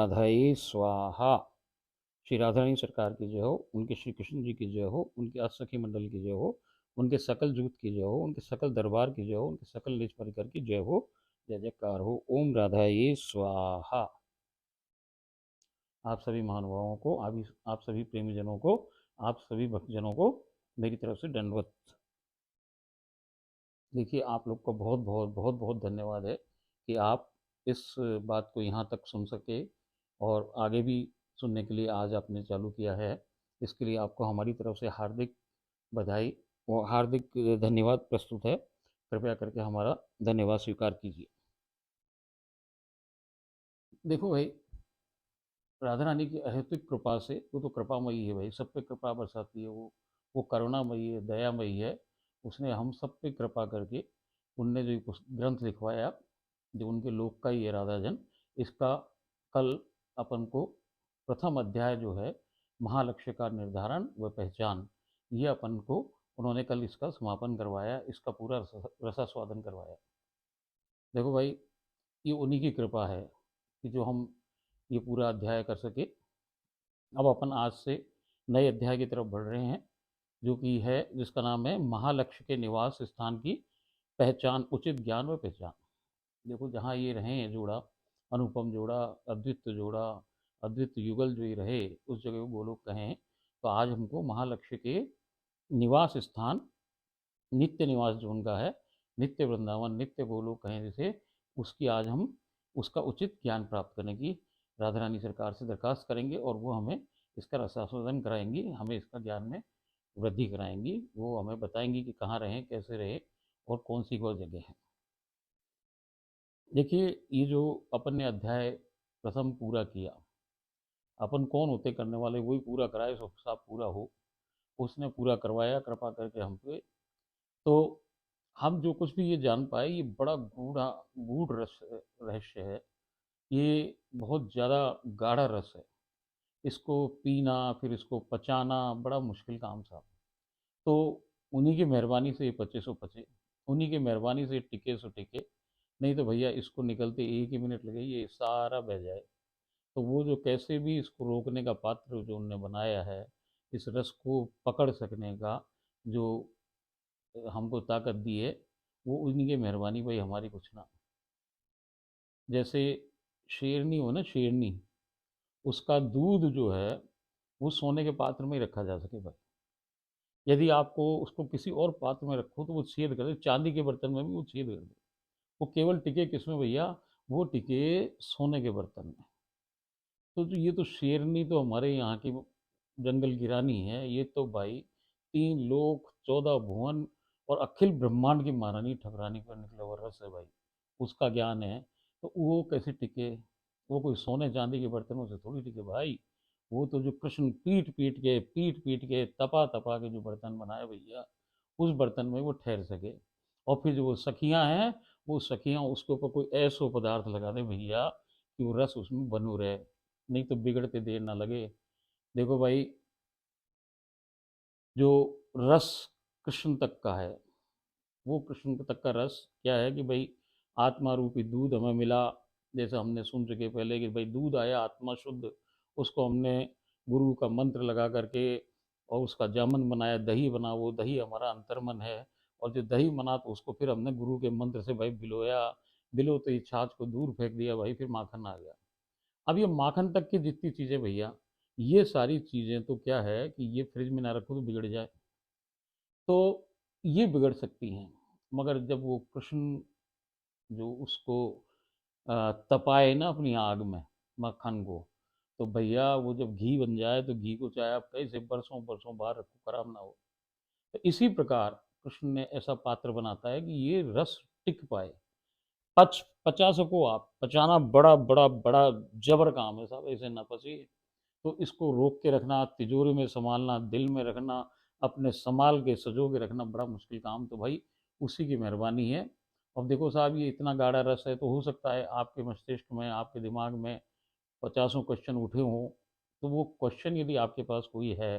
राधाई स्वाहा। श्री राधा रानी सरकार की जय हो, उनके श्री कृष्ण जी की जय हो, उनके अष्टसखी मंडल की जय हो, उनके सकल जूत की जय हो, उनके सकल दरबार की जय हो, उनके सकल निज परिकर की जय हो, जय जयकार हो। ओम राधाई स्वाहा। आप सभी महानुभावों को, आप सभी प्रेमीजनों को, आप सभी भक्तजनों को मेरी तरफ से दंडवत। देखिए, आप लोग का बहुत बहुत बहुत बहुत धन्यवाद है कि आप इस बात को यहाँ तक सुन सके और आगे भी सुनने के लिए आज आपने चालू किया है। इसके लिए आपको हमारी तरफ से हार्दिक बधाई और हार्दिक धन्यवाद प्रस्तुत है। कृपया करके हमारा धन्यवाद स्वीकार कीजिए। देखो भाई, राधा रानी की अहेतुक कृपा से, वो तो कृपामयी है भाई, सब पे कृपा बरसाती है वो करुणामयी है, दयामयी है। उसने हम सब पे कृपा करके उनने जो ये ग्रंथ लिखवाया, जो उनके लोक का ही है राधा जन, इसका कल अपन को प्रथम अध्याय जो है महालक्ष्य का निर्धारण व पहचान, ये अपन को उन्होंने कल इसका समापन करवाया, इसका पूरा रसास्वादन करवाया। देखो भाई, ये उन्हीं की कृपा है कि जो हम ये पूरा अध्याय कर सके। अब अपन आज से नए अध्याय की तरफ बढ़ रहे हैं, जो कि है, जिसका नाम है महालक्ष्य के निवास स्थान की पहचान, उचित ज्ञान व पहचान। देखो, जहाँ ये रहे हैं जोड़ा, अनुपम जोड़ा, अद्वितीय जोड़ा, अद्वितीय युगल जो ये रहे, उस जगह को गोलोक कहें, तो आज हमको महालक्ष्य के निवास स्थान, नित्य निवास जो उनका है, नित्य वृंदावन, नित्य गोलोक कहें जिसे, उसकी आज हम उसका उचित ज्ञान प्राप्त करने की राधा रानी सरकार से दरखास्त करेंगे, और वो हमें इसका रसास्वादन कराएंगी, हमें इसका ज्ञान में वृद्धि कराएंगी। वो हमें बताएंगी कि कहाँ रहें, कैसे रहे, और कौन सी वो जगह है। देखिए, ये जो अपन ने अध्याय प्रथम पूरा किया, अपन कौन होते करने वाले, वही पूरा कराए, सब साफ पूरा हो, उसने पूरा करवाया कृपा करके हम पे। तो हम जो कुछ भी ये जान पाए, ये बड़ा गूढ़ रस रहस्य है। ये बहुत ज़्यादा गाढ़ा रस है। इसको पीना, फिर इसको पचाना बड़ा मुश्किल काम था। तो उन्हीं की मेहरबानी से ये पचे सो पचे, उन्हीं की मेहरबानी से टिके सो टिके। नहीं तो भैया, इसको निकलते एक ही मिनट लगे, ये सारा बह जाए। तो वो जो कैसे भी इसको रोकने का पात्र जो उनने बनाया है, इस रस को पकड़ सकने का जो हमको ताकत दी है, वो उन्हीं की मेहरबानी भाई, हमारी कुछ ना। जैसे शेरनी हो ना, शेरनी, उसका दूध जो है वो सोने के पात्र में ही रखा जा सके भाई। यदि आपको उसको किसी और पात्र में रखो तो वो छेद कर दे, चांदी के बर्तन में भी वो छेद कर दे। वो केवल टिके किसमें भैया? वो टिके सोने के बर्तन में। तो जो ये तो शेरनी तो हमारे यहाँ की जंगल की रानी है, ये तो भाई 3 लोक 14 भुवन और अखिल ब्रह्मांड की महारानी ठकरानी पर निकला हुआ रस है भाई। उसका ज्ञान है, तो वो कैसे टिके? वो कोई सोने चांदी के बर्तनों से थोड़ी टिके भाई। वो तो जो कृष्ण पीट पीट के तपा तपा के जो बर्तन बनाए भैया, उस बर्तन में वो ठहर सके। और फिर जो वो सखियां हैं, वो सखियां उसके ऊपर कोई ऐसो पदार्थ लगा दे भैया कि वो रस उसमें बनू रहे, नहीं तो बिगड़ते देर ना लगे। देखो भाई, जो रस कृष्ण तक का है, वो कृष्ण तक का रस क्या है कि भाई, आत्मा रूपी दूध हमें मिला। जैसे हमने सुन चुके पहले कि भाई, दूध आया आत्मा शुद्ध, उसको हमने गुरु का मंत्र लगा करके और उसका जामन बनाया, दही बना, वो दही हमारा अंतर्मन है। और जो दही बना तो उसको फिर हमने गुरु के मंत्र से भाई बिलोया, बिलो तो ये छाछ को दूर फेंक दिया भाई, फिर माखन आ गया। अब ये माखन तक की जितनी चीज़ें भैया, ये सारी चीज़ें तो क्या है कि ये फ्रिज में ना रखो तो बिगड़ जाए, तो ये बिगड़ सकती हैं। मगर जब वो कृष्ण जो उसको तपाए ना अपनी आग में, मक्खन को, तो भैया वो जब घी बन जाए, तो घी को चाहे आप कैसे बरसों बरसों बाहर रखो, खराब ना हो। तो इसी प्रकार कृष्ण ने ऐसा पात्र बनाता है कि ये रस टिक पाए। पचा सको आप, पचाना बड़ा बड़ा बड़ा जबर काम है साहब, ऐसे ना फंसी। तो इसको रोक के रखना, तिजोरी में संभालना, दिल में रखना, अपने संभाल के सजो के रखना बड़ा मुश्किल काम, तो भाई उसी की मेहरबानी है। अब देखो साहब, ये इतना गाढ़ा रस है, तो हो सकता है आपके मस्तिष्क में, आपके दिमाग में पचासों क्वेश्चन उठे हों। तो वो क्वेश्चन यदि आपके पास कोई है,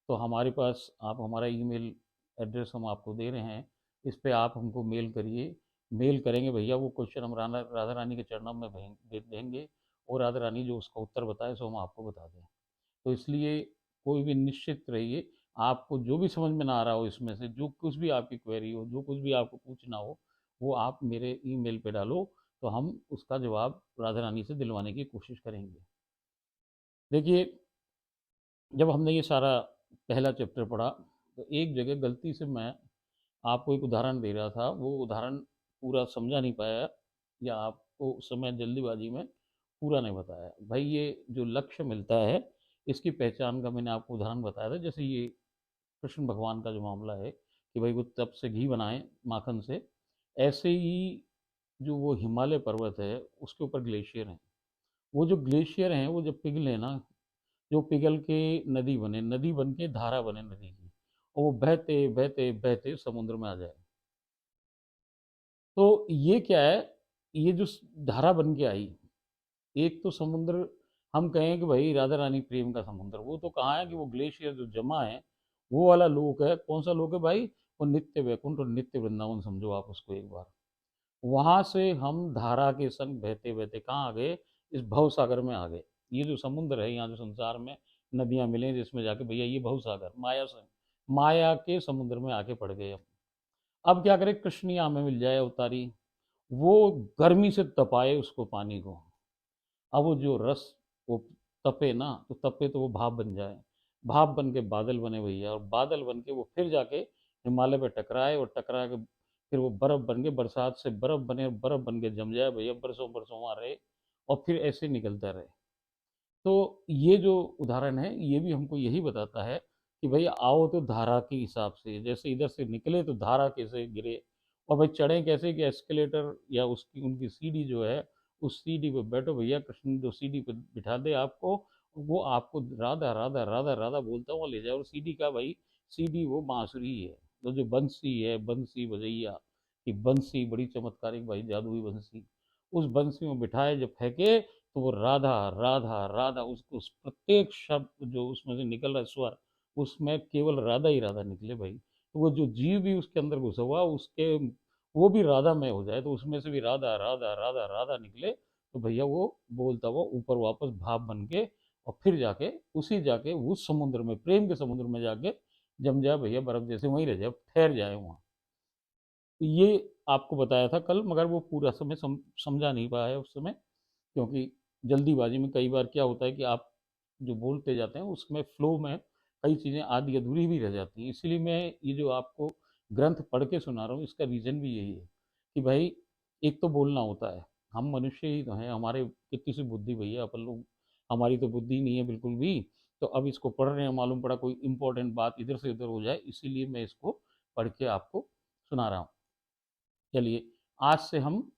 तो हमारे पास, आप हमारा ईमेल एड्रेस हम आपको दे रहे हैं, इस पे आप हमको मेल करिए। मेल करेंगे भैया, वो क्वेश्चन हम राधा राधा रानी के चरणों में भेज देंगे, और राधा रानी जो उसका उत्तर बताए सो हम आपको बता दें। तो इसलिए कोई भी निश्चित रहिए, आपको जो भी समझ में ना आ रहा हो इसमें से, जो कुछ भी आपकी क्वेरी हो, जो कुछ भी आपको पूछना हो, वो आप मेरे ईमेल पे डालो, तो हम उसका जवाब राधा रानी से दिलवाने की कोशिश करेंगे। देखिए, जब हमने ये सारा पहला चैप्टर पढ़ा, तो एक जगह गलती से मैं आपको एक उदाहरण दे रहा था, वो उदाहरण पूरा समझा नहीं पाया, या आपको उस समय जल्दीबाजी में पूरा नहीं बताया। भाई ये जो लक्ष्य मिलता है, इसकी पहचान का मैंने आपको उदाहरण बताया था। जैसे ये कृष्ण भगवान का जो मामला है कि भाई वो तब से घी बनाए माखन से, ऐसे ही जो वो हिमालय पर्वत है उसके ऊपर ग्लेशियर हैं। वो जो ग्लेशियर हैं वो जब पिघले ना, जो पिघल के नदी बने, नदी बन के धारा बने नदी की, और वो बहते बहते बहते समुद्र में आ जाए। तो ये क्या है, ये जो धारा बन के आई, एक तो समुद्र, हम कहें कि भाई राधा रानी प्रेम का समुद्र, वो तो कहाँ है कि वो ग्लेशियर जो जमा है, वो वाला लोक है। कौन सा लोक है भाई? वो नित्य वैकुंठ और नित्य वृंदावन, समझो आप उसको एक बार। वहां से हम धारा के संग बहते बहते कहाँ आ गए? इस भव सागर में आ गए। ये जो समुद्र है, यहाँ जो संसार में नदियां मिले, जिसमें जाके भैया ये भव सागर, माया से, माया के समुद्र में आके पड़ गए हम। अब क्या करें? कृष्ण यहाँ में मिल जाए अवतारी, वो गर्मी से तपाए उसको पानी को। अब वो जो रस, वो तपे ना, तो तपे तो वो भाप बन जाए, भाप बन के बादल बने भैया, और बादल बन के वो फिर जाके हिमालय पे टकराए, और टकरा के फिर वो बर्फ बन के, बरसात से बर्फ बने, और बर्फ बन के जम जाए भैया, बरसों बरसों वहाँ रहे, और फिर ऐसे निकलता रहे। तो ये जो उदाहरण है, ये भी हमको यही बताता है कि भाई आओ तो धारा के हिसाब से, जैसे इधर से निकले तो धारा कैसे गिरे, और भाई चढ़े कैसे, कि एस्केलेटर या उसकी उनकी सीढ़ी जो है, उस सीढ़ी पे बैठो भैया, कृष्ण जो सीढ़ी पे बिठा दे आपको, वो आपको राधा राधा राधा राधा बोलता हुआ ले जाए। और सीढ़ी का भाई, सीढ़ी वो बांसुरी है, तो जो बंसी है, बंसी बजैया की बंसी, बड़ी चमत्कारिक भाई, जादुई बंसी, उस बंसी में बिठाए जब फेंके, तो वो राधा राधा राधा, उसको उस प्रत्येक शब्द जो उसमें से निकल रहा है स्वर, उसमें केवल राधा ही राधा निकले भाई। तो वो जो जीव भी उसके अंदर घुसा हुआ, उसके वो भी राधा में हो जाए, तो उसमें से भी राधा राधा राधा राधा निकले, तो भैया वो बोलता हुआ ऊपर वापस भाप बन के, और फिर जाके उसी जाके उस समुद्र में, प्रेम के समुद्र में जाके जम जाए भैया, बर्फ जैसे वहीं रह जाए, ठहर जाए वहाँ। तो ये आपको बताया था कल, मगर वो पूरा समय समझा नहीं पाया उस समय, क्योंकि जल्दीबाजी में कई बार क्या होता है कि आप जो बोलते जाते हैं उसमें फ्लो में कई चीज़ें आधी अधूरी भी रह जाती हैं। इसीलिए मैं ये जो आपको ग्रंथ पढ़ के सुना रहा हूँ, इसका रीज़न भी यही है कि भाई एक तो बोलना होता है, हम मनुष्य ही तो हैं, हमारे कितनी सी बुद्धि भैया, अपन लोग, हमारी तो बुद्धि नहीं है बिल्कुल भी। तो अब इसको पढ़ रहे हैं, मालूम पड़ा कोई इंपॉर्टेंट बात इधर से उधर हो जाए, इसीलिए मैं इसको पढ़ के आपको सुना रहा हूँ। चलिए, आज से हम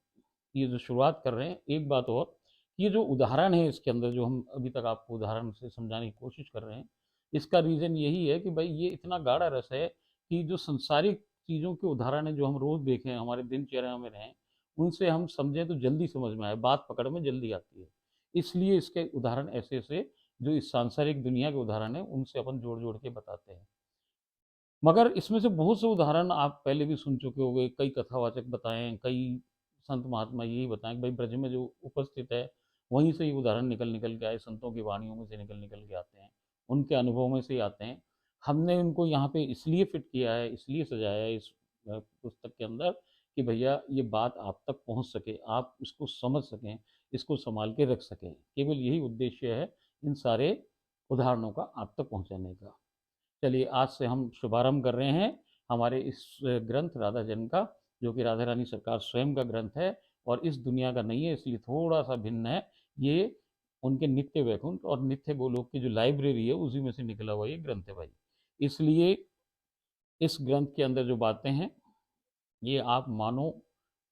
ये जो शुरुआत कर रहे हैं, एक बात और, ये जो उदाहरण है इसके अंदर, जो हम अभी तक आपको उदाहरण से समझाने की कोशिश कर रहे हैं, इसका रीज़न यही है कि भाई ये इतना गाढ़ा रस है कि जो संसारिक चीज़ों के उदाहरण है, जो हम रोज़ देखें, हमारे दिनचर्या में रहें, उनसे हम समझें तो जल्दी समझ में आए, बात पकड़ में जल्दी आती है। इसलिए इसके उदाहरण ऐसे ऐसे, जो इस सांसारिक दुनिया के उदाहरण हैं, उनसे अपन जोड़ जोड़ के बताते हैं। मगर इसमें से बहुत से उदाहरण आप पहले भी सुन चुके होंगे, कई कथावाचक बताएँ, कई संत महात्मा यही बताएँ कि भाई ब्रज में जो उपस्थित है, वहीं से ही उदाहरण निकल निकल के आए, संतों की वाणियों में से निकल निकल के आते हैं, उनके अनुभव में से ही आते हैं। हमने उनको यहाँ पे इसलिए फिट किया है, इसलिए सजाया है इस पुस्तक के अंदर, कि भैया ये बात आप तक पहुँच सके, आप इसको समझ सकें, इसको सँभाल के रख सकें। केवल यही उद्देश्य है इन सारे उदाहरणों का आप तक पहुँचाने का। चलिए, आज से हम शुभारंभ कर रहे हैं हमारे इस ग्रंथ राधा जन का, जो कि राधा रानी सरकार स्वयं का ग्रंथ है, और इस दुनिया का नहीं है, इसलिए थोड़ा सा भिन्न है। ये उनके नित्य वैकुंठ और नित्य गोलोक की जो लाइब्रेरी है, उसी में से निकला हुआ ये ग्रंथ है भाई। इसलिए इस ग्रंथ के अंदर जो बातें हैं, ये आप मानो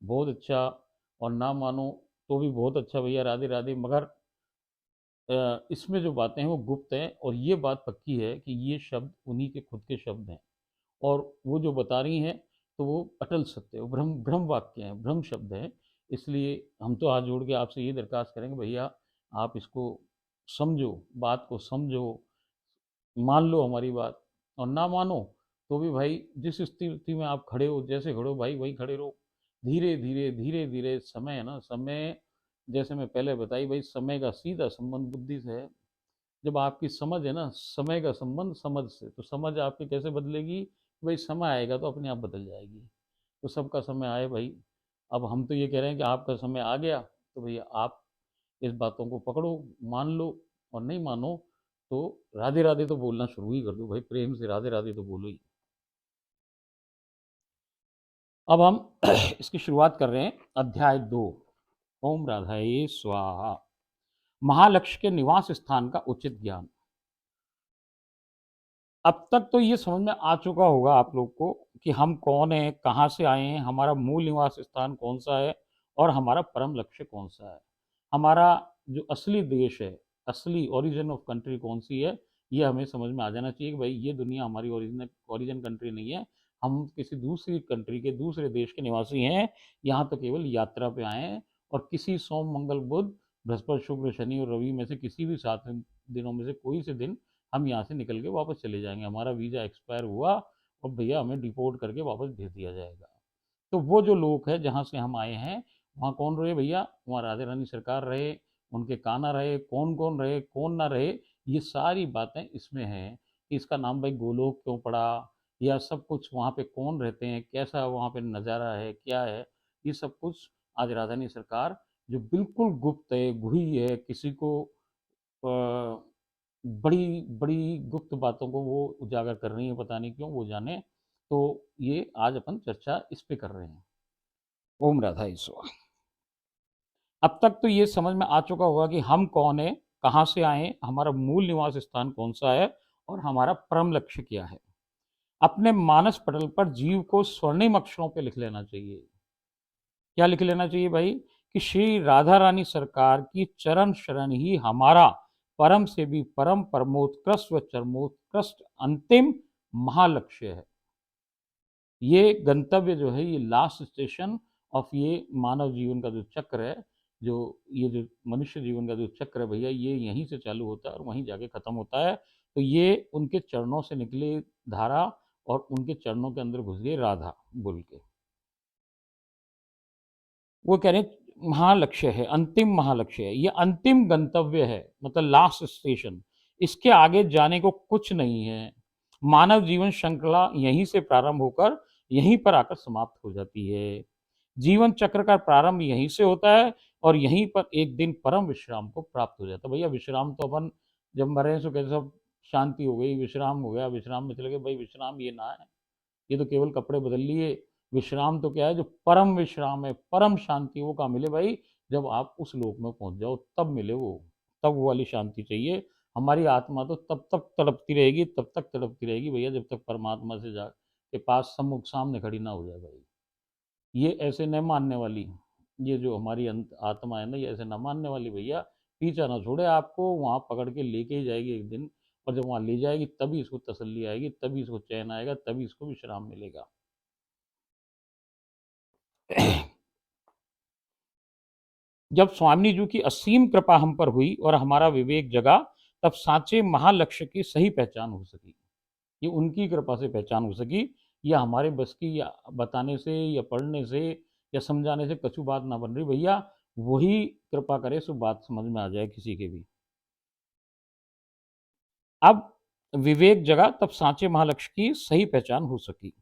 बहुत अच्छा, और ना मानो तो भी बहुत अच्छा भैया, राधे राधे। मगर इसमें जो बातें हैं वो गुप्त हैं, और ये बात पक्की है कि ये शब्द उन्हीं के खुद के शब्द हैं, और वो जो बता रही हैं, तो वो अटल सत्य है, वो भ्रम भ्रम वाक्य हैं, भ्रम शब्द हैं। इसलिए हम तो हाथ जोड़ के आपसे ये दरख्वास्त करेंगे भैया, आप इसको समझो, बात को समझो, मान लो हमारी बात, और ना मानो तो भी भाई जिस स्थिति में आप खड़े हो, जैसे खड़े हो भाई वहीं खड़े रहो। धीरे धीरे धीरे धीरे समय है ना, समय जैसे मैं पहले बताई भाई, समय का सीधा संबंध बुद्धि से है। जब आपकी समझ है ना, समय का संबंध समझ से, तो समझ आपकी कैसे बदलेगी? भाई समय आएगा तो अपने आप बदल जाएगी। तो सबका समय आए भाई। अब हम तो ये कह रहे हैं कि आपका समय आ गया, तो भैया आप इस बातों को पकड़ो, मान लो। और नहीं मानो तो राधे राधे तो बोलना शुरू ही कर दो भाई, प्रेम से राधे राधे तो बोलो ही। अब हम इसकी शुरुआत कर रहे हैं। अध्याय 2, ओम राधाए स्वाहा। महालक्ष्य के निवास स्थान का उचित ज्ञान। अब तक तो ये समझ में आ चुका होगा आप लोग को कि हम कौन हैं, कहाँ से आए हैं, हमारा मूल निवास स्थान कौन सा है और हमारा परम लक्ष्य कौन सा है। हमारा जो असली देश है, असली ओरिजिन ऑफ कंट्री कौन सी है, ये हमें समझ में आ जाना चाहिए कि भाई ये दुनिया हमारी ओरिजिन कंट्री नहीं है। हम किसी दूसरी कंट्री के, दूसरे देश के निवासी हैं। यहाँ तो केवल यात्रा पे आए हैं। और किसी सोम मंगल बुध बृहस्पति शुक्र शनि और रवि में से किसी भी 7 दिनों में से कोई से दिन हम यहाँ से निकल के वापस चले जाएंगे। हमारा वीज़ा एक्सपायर हुआ और भैया हमें डिपोर्ट करके वापस भेज दिया जाएगा। तो वो जो लोग हैं जहाँ से हम आए हैं, वहाँ कौन रहे भैया? वहाँ राधे रानी सरकार रहे, उनके कान्हा रहे, कौन कौन रहे, कौन ना रहे, ये सारी बातें इसमें हैं। कि इसका नाम भाई गोलोक क्यों पड़ा, या सब कुछ वहाँ पे कौन रहते हैं, कैसा वहाँ पे नज़ारा है, क्या है, ये सब कुछ आज राधा रानी सरकार, जो बिल्कुल गुप्त है, गुही है, किसी को बड़ी बड़ी गुप्त बातों को वो उजागर कर रही है, पता नहीं क्यों, वो जाने। तो ये आज अपन चर्चा इस पे कर रहे हैं। ओम राधा ईश्वर। अब तक तो ये समझ में आ चुका होगा कि हम कौन है, कहाँ से आए, हमारा मूल निवास स्थान कौन सा है और हमारा परम लक्ष्य क्या है। अपने मानस पटल पर जीव को स्वर्णिम अक्षरों पे लिख लेना चाहिए। क्या लिख लेना चाहिए भाई? कि श्री राधा रानी सरकार की चरण शरण ही हमारा परम से भी परम, परमोत्कृष्ट व चरमोत्कृष्ट अंतिम महालक्ष्य है। ये गंतव्य जो है, ये लास्ट स्टेशन ऑफ ये मानव जीवन का जो चक्र है, जो ये जो मनुष्य जीवन का जो चक्र है भैया, ये यहीं से चालू होता है और वहीं जाके खत्म होता है। तो ये उनके चरणों से निकली धारा और उनके चरणों के अंदर घुस गई राधा बोल के। वो कह रहे हैं महालक्ष्य है, अंतिम महालक्ष्य है, ये अंतिम गंतव्य है, मतलब लास्ट स्टेशन। इसके आगे जाने को कुछ नहीं है। मानव जीवन श्रृंखला यहीं से प्रारंभ होकर यहीं पर आकर समाप्त हो जाती है। जीवन चक्र का प्रारंभ यहीं से होता है और यहीं पर एक दिन परम विश्राम को प्राप्त हो जाता है। भैया विश्राम तो अपन जब मरे सो कैसे, सब शांति हो गई, विश्राम हो गया, विश्राम में चले गए, भाई विश्राम ये ना है। ये तो केवल कपड़े बदल लिए। विश्राम तो क्या है? जो परम विश्राम है, परम शांति, वो कहाँ मिले भाई? जब आप उस लोक में पहुंच जाओ तब मिले वो। तब वो वाली शांति चाहिए। हमारी आत्मा तो तब तक तड़पती रहेगी, तब तक तड़पती रहेगी भैया, जब तक परमात्मा से जा के पास सम्मुख सामने खड़ी ना हो जाए भाई। ये ऐसे न मानने वाली, ये जो हमारी आत्मा है ना, ये ऐसे न मानने वाली भैया, पीछा ना छोड़े आपको, वहां पकड़ के लेके ही जाएगी एक दिन। और जब वहां ले जाएगी तभी इसको तसल्ली आएगी, तभी इसको चैन आएगा, तभी इसको विश्राम मिलेगा। जब स्वामिनी जी की असीम कृपा हम पर हुई और हमारा विवेक जगा, तब साचे महालक्ष्य की सही पहचान हो सकी। ये उनकी कृपा से पहचान हो सकी। या हमारे बस की, या बताने से, या पढ़ने से, या समझाने से कछु बात ना बन रही भैया। वही कृपा करे सो बात समझ में आ जाए किसी के भी। अब विवेक जगा तब सांचे महालक्ष्य की सही पहचान हो सकी।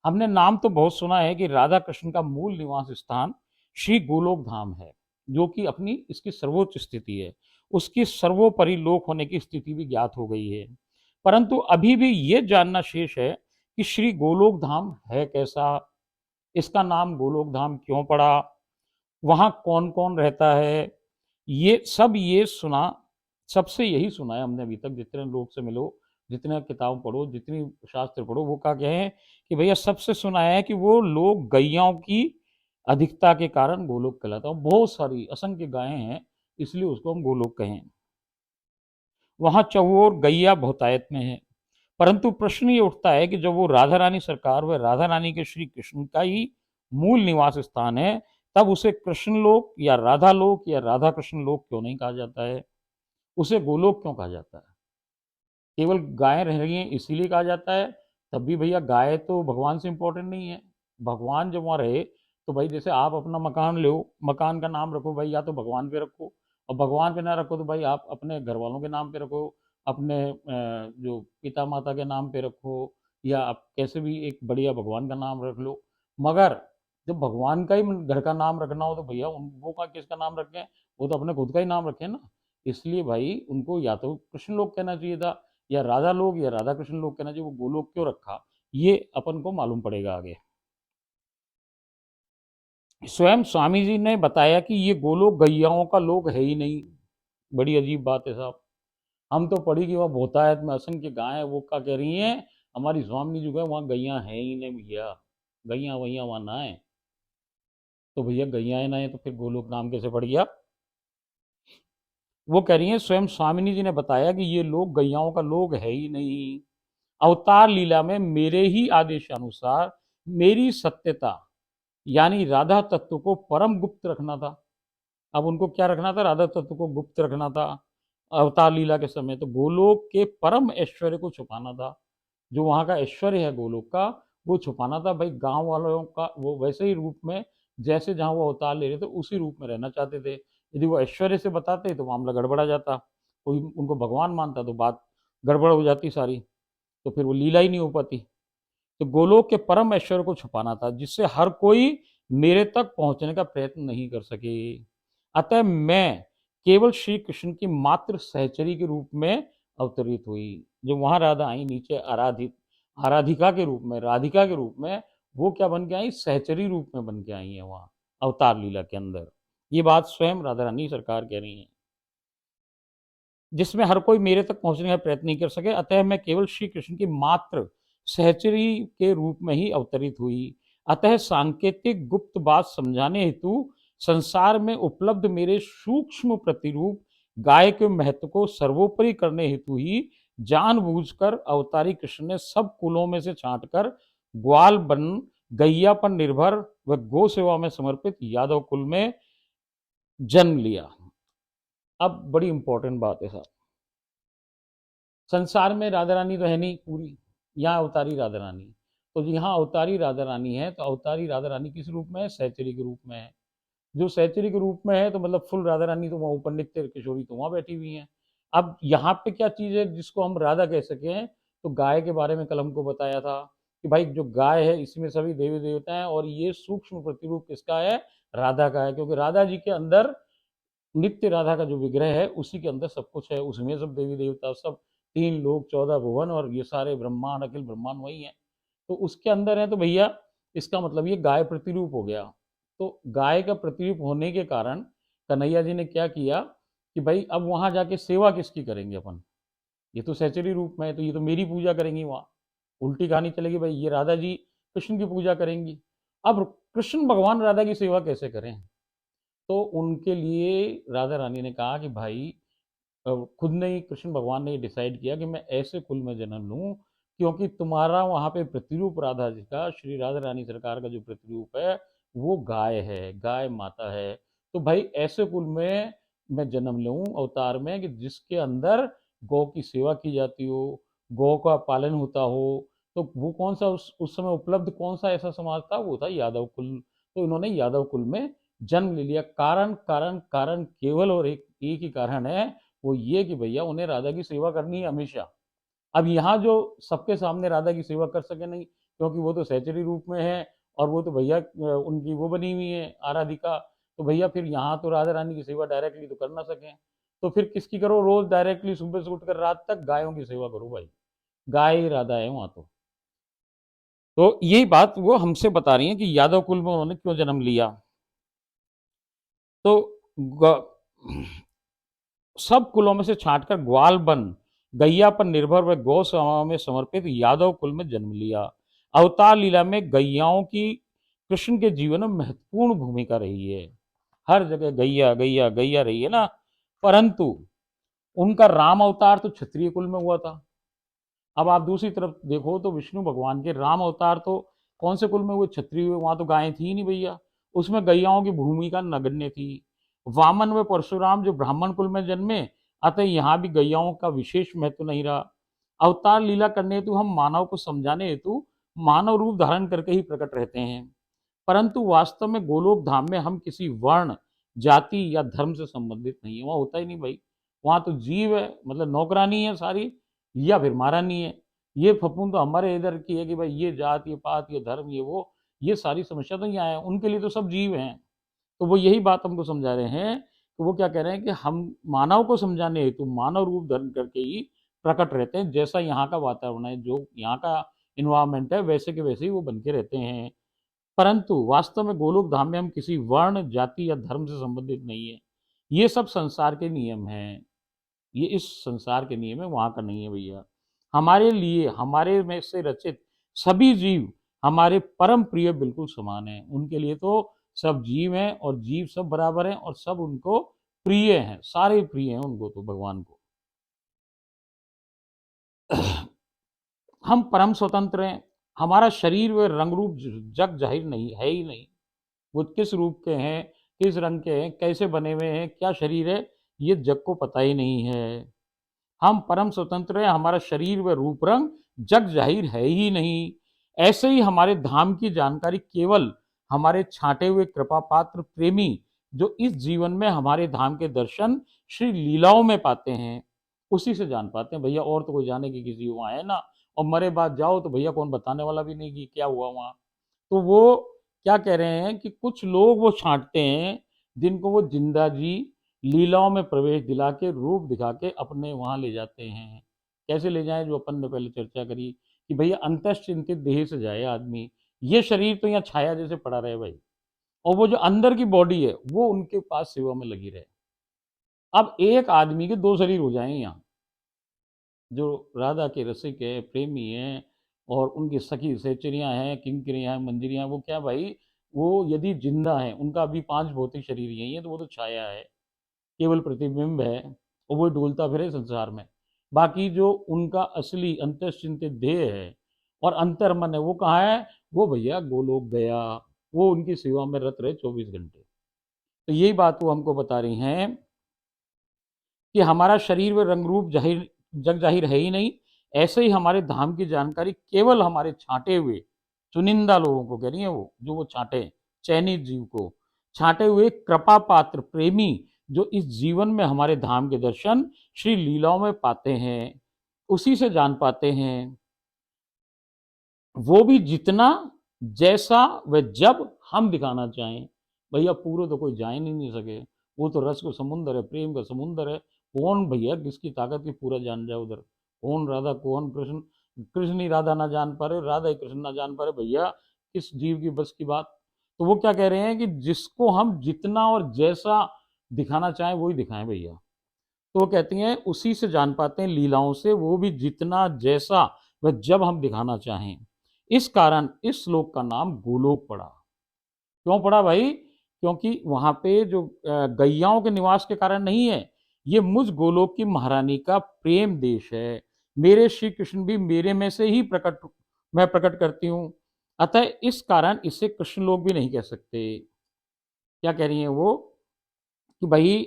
हमने नाम तो बहुत सुना है कि राधा कृष्ण का मूल निवास स्थान श्री गोलोक धाम है, जो कि अपनी इसकी सर्वोच्च स्थिति है। उसकी सर्वोपरि लोक होने की स्थिति भी ज्ञात हो गई है। परंतु अभी भी ये जानना शेष है कि श्री गोलोक धाम है कैसा, इसका नाम गोलोक धाम क्यों पड़ा, वहां कौन कौन रहता है। ये सब ये सुना, सबसे यही सुना है हमने अभी तक, जितने लोग से मिलो, जितने किताब पढ़ो, जितनी शास्त्र पढ़ो, वो क्या कहें कि भैया सबसे सुना है कि वो लोग गैयाओं की अधिकता के कारण गोलोक कहलाता है। बहुत सारी असंख्य गायें हैं, इसलिए उसको हम गोलोक कहें। वहां चौओर गैया बहुतायत में है। परंतु प्रश्न ये उठता है कि जब वो राधा रानी सरकार व राधा रानी के श्री कृष्ण का ही मूल निवास स्थान है, तब उसे कृष्ण लोक या राधा लोक या राधा कृष्ण लोक क्यों नहीं कहा जाता है? उसे गोलोक क्यों कहा जाता है? केवल गायें रह रही हैं इसीलिए कहा जाता है? तब भी भैया गाय तो भगवान से इंपॉर्टेंट नहीं है। भगवान जब वहां रहे तो भाई जैसे आप अपना मकान लो, मकान का नाम रखो भाई, या तो भगवान पे रखो, और भगवान पे ना रखो तो भाई आप अपने घर वालों के नाम पे रखो, अपने जो पिता माता के नाम पे रखो, या आप कैसे भी एक बढ़िया भगवान का नाम रख लो। मगर जब भगवान का ही घर का नाम रखना हो तो भैया उन वो का किसका नाम रखें, वो तो अपने खुद का ही नाम रखें ना। इसलिए भाई उनको या तो कृष्ण लोक कहना चाहिए था, या राधा लोक, या राधा कृष्ण लोक कहना चाहिए। वो गोलोक क्यों रखा, ये अपन को मालूम पड़ेगा आगे। स्वयं स्वामी जी ने बताया कि ये गोलोक गैयाओं का लोक है ही नहीं। बड़ी अजीब बात है साहब। हम तो पढ़ी कि वह बहुतायत में असंख्य गाय है, वो क्या कह रही हैं, हमारी स्वामी जी जो है वहाँ गैया है ही नहीं भैया, गैया वैया वहाँ ना है। तो भैया गैया ना है तो फिर गोलोक नाम कैसे पड़ गया। वो कह रही हैं स्वयं स्वामिनी जी ने बताया कि ये लोग गैयाओं का लोग है ही नहीं। अवतार लीला में मेरे ही आदेशानुसार मेरी सत्यता यानी राधा तत्व को परम गुप्त रखना था। अब उनको क्या रखना था, राधा तत्व को गुप्त रखना था अवतार लीला के समय। तो गोलोक के परम ऐश्वर्य को छुपाना था, जो वहाँ का ऐश्वर्य है गोलोक का, वो छुपाना था भाई। गांव वालों का वो वैसे ही रूप में, जैसे जहाँ वो अवतार ले रहे थे उसी रूप में रहना चाहते थे। यदि वो ऐश्वर्य से बताते तो मामला गड़बड़ा जाता, कोई उनको भगवान मानता तो बात गड़बड़ हो जाती सारी, तो फिर वो लीला ही नहीं हो पाती। तो गोलोक के परम ऐश्वर्य को छुपाना था, जिससे हर कोई मेरे तक पहुंचने का प्रयत्न नहीं कर सके। अतः मैं केवल श्री कृष्ण की मात्र सहचरी के रूप में अवतरित हुई। जो वहां राधा आई नीचे आराधित आराधिका के रूप में, राधिका के रूप में, वो क्या बन के आई, सहचरी रूप में बन के आई है वहां अवतार लीला के अंदर। ये बात स्वयं राधा रानी सरकार कह रही है, जिसमें हर कोई मेरे तक पहुंचने का प्रयत्न नहीं कर सके। अतः मैं केवल श्री कृष्ण की मात्र सहचरी के रूप में ही अवतरित हुई। अतः सांकेतिक गुप्त बात समझाने हेतु संसार में उपलब्ध मेरे सूक्ष्म प्रतिरूप गाय के महत्व को सर्वोपरि करने हेतु ही जानबूझकर अवतारी कृष्ण ने सब कुलों में से छांटकर ग्वाल बन गैया पर निर्भर व गो सेवा में समर्पित यादव कुल में जन्म लिया। अब बड़ी इंपॉर्टेंट बात है साहब, संसार में राधा रानी तो है नहीं पूरी, यहाँ अवतारी राधा रानी। तो यहाँ अवतारी राधा रानी है, तो अवतारी राधा रानी किस रूप में है, सहचरी के रूप में है। जो सहचरी के रूप में है तो मतलब फुल राधा रानी तो वहाँ ऊपर नित्य किशोरी तो वहाँ बैठी हुई हैं। अब यहाँ पे क्या चीज़ है जिसको हम राधा कह सकें, तो गाय के बारे में कल हमको बताया था कि भाई जो गाय है इसमें सभी देवी देवता हैं, और ये सूक्ष्म प्रतिरूप किसका है, राधा का है। क्योंकि राधा जी के अंदर नित्य राधा का जो विग्रह है उसी के अंदर सब कुछ है, उसमें सब देवी देवता, सब 3 लोक 14 भुवन और ये सारे ब्रह्मांड, अखिल ब्रह्मांड वही है, तो उसके अंदर है। तो भैया इसका मतलब ये गाय प्रतिरूप हो गया। तो गाय का प्रतिरूप होने के कारण कन्हैया जी ने क्या किया कि भाई अब वहां जाके सेवा किसकी करेंगे अपन, ये तो सहचरी रूप में है, तो ये तो मेरी पूजा करेंगी वहां। उल्टी कहानी चलेगी भाई, ये राधा जी कृष्ण की पूजा करेंगी। अब कृष्ण भगवान राधा की सेवा कैसे करें। तो उनके लिए राधा रानी ने कहा कि भाई खुद ने ही कृष्ण भगवान ने डिसाइड किया कि मैं ऐसे कुल में जन्म लूं, क्योंकि तुम्हारा वहां पे प्रतिरूप राधा जी का, श्री राधा रानी सरकार का जो प्रतिरूप है वो गाय है, गाय माता है। तो भाई ऐसे कुल में मैं जन्म लूं अवतार में कि जिसके अंदर गौ की सेवा की जाती हो, गौ का पालन होता हो। तो वो कौन सा उस समय उपलब्ध कौन सा ऐसा समाज था, वो था यादव कुल। तो इन्होंने यादव कुल में जन्म ले लिया। कारण कारण कारण केवल और एक ही कारण है, वो ये कि भैया उन्हें राधा की सेवा करनी है हमेशा। अब यहाँ जो सबके सामने राधा की सेवा कर सके नहीं, क्योंकि वो तो सहचरी रूप में है, और वो तो भैया उनकी वो बनी हुई है आराधिका। तो भैया फिर यहाँ तो राधा रानी की सेवा डायरेक्टली तो कर ना सकें, तो फिर किसकी करो, रोज डायरेक्टली सुबह से उठकर रात तक गायों की सेवा करो भाई, गाय ही राधा है वहाँ तो यही बात वो हमसे बता रही हैं कि यादव कुल में उन्होंने क्यों जन्म लिया। तो सब कुलों में से छांटकर ग्वाल बन गैया पर निर्भर व गौ सेवा में समर्पित यादव कुल में जन्म लिया। अवतार लीला में गैयाओं की कृष्ण के जीवन में महत्वपूर्ण भूमिका रही है। हर जगह गैया गैया गैया रही है ना। परंतु उनका राम अवतार तो क्षत्रिय कुल में हुआ था। अब आप दूसरी तरफ देखो तो विष्णु भगवान के राम अवतार तो कौन से कुल में हुए, क्षत्रिय हुए। वहां तो गायें थी ही नहीं भैया, उसमें गैयाओं की भूमिका नगण्य थी। वामन व परशुराम जो ब्राह्मण कुल में जन्मे, अतः यहाँ भी गैयाओं का विशेष महत्व नहीं रहा। अवतार लीला करने हेतु हम मानव को समझाने हेतु मानव रूप धारण करके ही प्रकट रहते हैं। परंतु वास्तव में गोलोक धाम में हम किसी वर्ण, जाति या धर्म से संबंधित नहीं है। वहाँ होता ही नहीं भाई, वहाँ तो जीव है, मतलब नौकरानी है सारी, या फिर महारानी है। ये फफूंद तो हमारे इधर की है कि भाई ये जात, ये पात, ये धर्म, ये वो, ये सारी समस्या तो यहाँ है। उनके लिए तो सब जीव हैं। तो वो यही बात हमको समझा रहे हैं कि वो क्या कह रहे हैं कि हम मानव को समझाने हेतु मानव रूप धारण करके ही प्रकट रहते हैं। जैसा यहाँ का वातावरण है, जो यहाँ का इन्वायरमेंट है, वैसे के वैसे ही वो बन के रहते हैं। परंतु वास्तव में गोलोक धाम में हम किसी वर्ण, जाति या धर्म से संबंधित नहीं है। ये सब संसार के नियम हैं, ये इस संसार के नियम है, वहाँ का नहीं है भैया। हमारे लिए, हमारे में से रचित सभी जीव हमारे परम प्रिय बिल्कुल समान हैं। उनके लिए तो सब जीव हैं और जीव सब बराबर हैं और सब उनको प्रिय हैं, सारे प्रिय हैं उनको तो भगवान को। हम परम स्वतंत्र हैं। हमारा शरीर व रंग रूप जग जाहिर नहीं है ही नहीं। वो किस रूप के हैं, किस रंग के हैं, कैसे बने हुए हैं, क्या शरीर है, ये जग को पता ही नहीं है। हम परम स्वतंत्र हैं, हमारा शरीर व रूप रंग जग जाहिर है ही नहीं। ऐसे ही हमारे धाम की जानकारी केवल हमारे छांटे हुए कृपा पात्र प्रेमी जो इस जीवन में हमारे धाम के दर्शन श्री लीलाओं में पाते हैं, उसी से जान पाते हैं भैया। और तो कोई जाने की किसी वहाँ है ना, और मरे बाद जाओ तो भैया कोई बताने वाला भी नहीं कि क्या हुआ वहाँ। तो वो क्या कह रहे हैं कि कुछ लोग वो छांटते हैं जिनको वो जिंदा जी लीलाओं में प्रवेश दिला के, रूप दिखा के अपने वहां ले जाते हैं। कैसे ले जाएं, जो अपन ने पहले चर्चा करी कि भैया अंतश्चिंतित देह से जाए आदमी। ये शरीर तो यहाँ छाया जैसे पड़ा रहे भाई, और वो जो अंदर की बॉडी है वो उनके पास सेवा में लगी रहे। अब एक आदमी के दो शरीर हो जाएं यहाँ, जो राधा के रसिक है, प्रेमी हैं, और उनकी सखी सहचरियाँ हैं, किंकरियाँ हैं, मंजरियाँ, वो क्या भाई, वो यदि जिंदा है, उनका अभी 5 भौतिक शरीर यही है, तो वो तो छाया है, केवल प्रतिबिंब है, और वो डोलता फिरे संसार में। बाकी जो उनका असली अंतश्चिंतित देह है और अंतर्मन है, वो कहाँ है, वो भैया गोलोक गया। वो उनकी सेवा में रत रहे 24 घंटे। तो यही बात वो हमको बता रही हैं कि हमारा शरीर व रंग रूप जाहिर, जग जाहिर है ही नहीं। ऐसे ही हमारे धाम की जानकारी केवल हमारे छांटे हुए चुनिंदा लोगों को कह रही है, वो जो वो छांटे, चयनित जीव को, छांटे हुए कृपा पात्र प्रेमी जो इस जीवन में हमारे धाम के दर्शन श्री लीलाओं में पाते हैं, उसी से जान पाते हैं। वो भी जितना, जैसा व जब हम दिखाना चाहें। भैया पूरे तो कोई जान ही नहीं सके, वो तो रस का समुंदर है, प्रेम का समुंदर है। कौन भैया किसकी ताकत की पूरा जान जाए उधर, कौन राधा कौन कृष्ण, कृष्ण ही राधा ना जान पा रहे, राधा ही कृष्ण ना जान पा रहे, भैया किस जीव की बस की बात। तो वो क्या कह रहे हैं कि जिसको हम जितना और जैसा दिखाना चाहें वही दिखाएं भैया। तो वो कहती हैं उसी से जान पाते हैं लीलाओं से, वो भी जितना जैसा व जब हम दिखाना चाहें। इस कारण इस श्लोक का नाम गोलोक पड़ा। क्यों पड़ा भाई, क्योंकि वहां पे जो गैयाओं के निवास के कारण नहीं है, ये मुझ गोलोक की महारानी का प्रेम देश है। मेरे श्री कृष्ण भी मेरे में से ही प्रकट, मैं प्रकट करती हूँ। अतः इस कारण इसे कृष्ण लोक भी नहीं कह सकते। क्या कह रही हैं वो कि भाई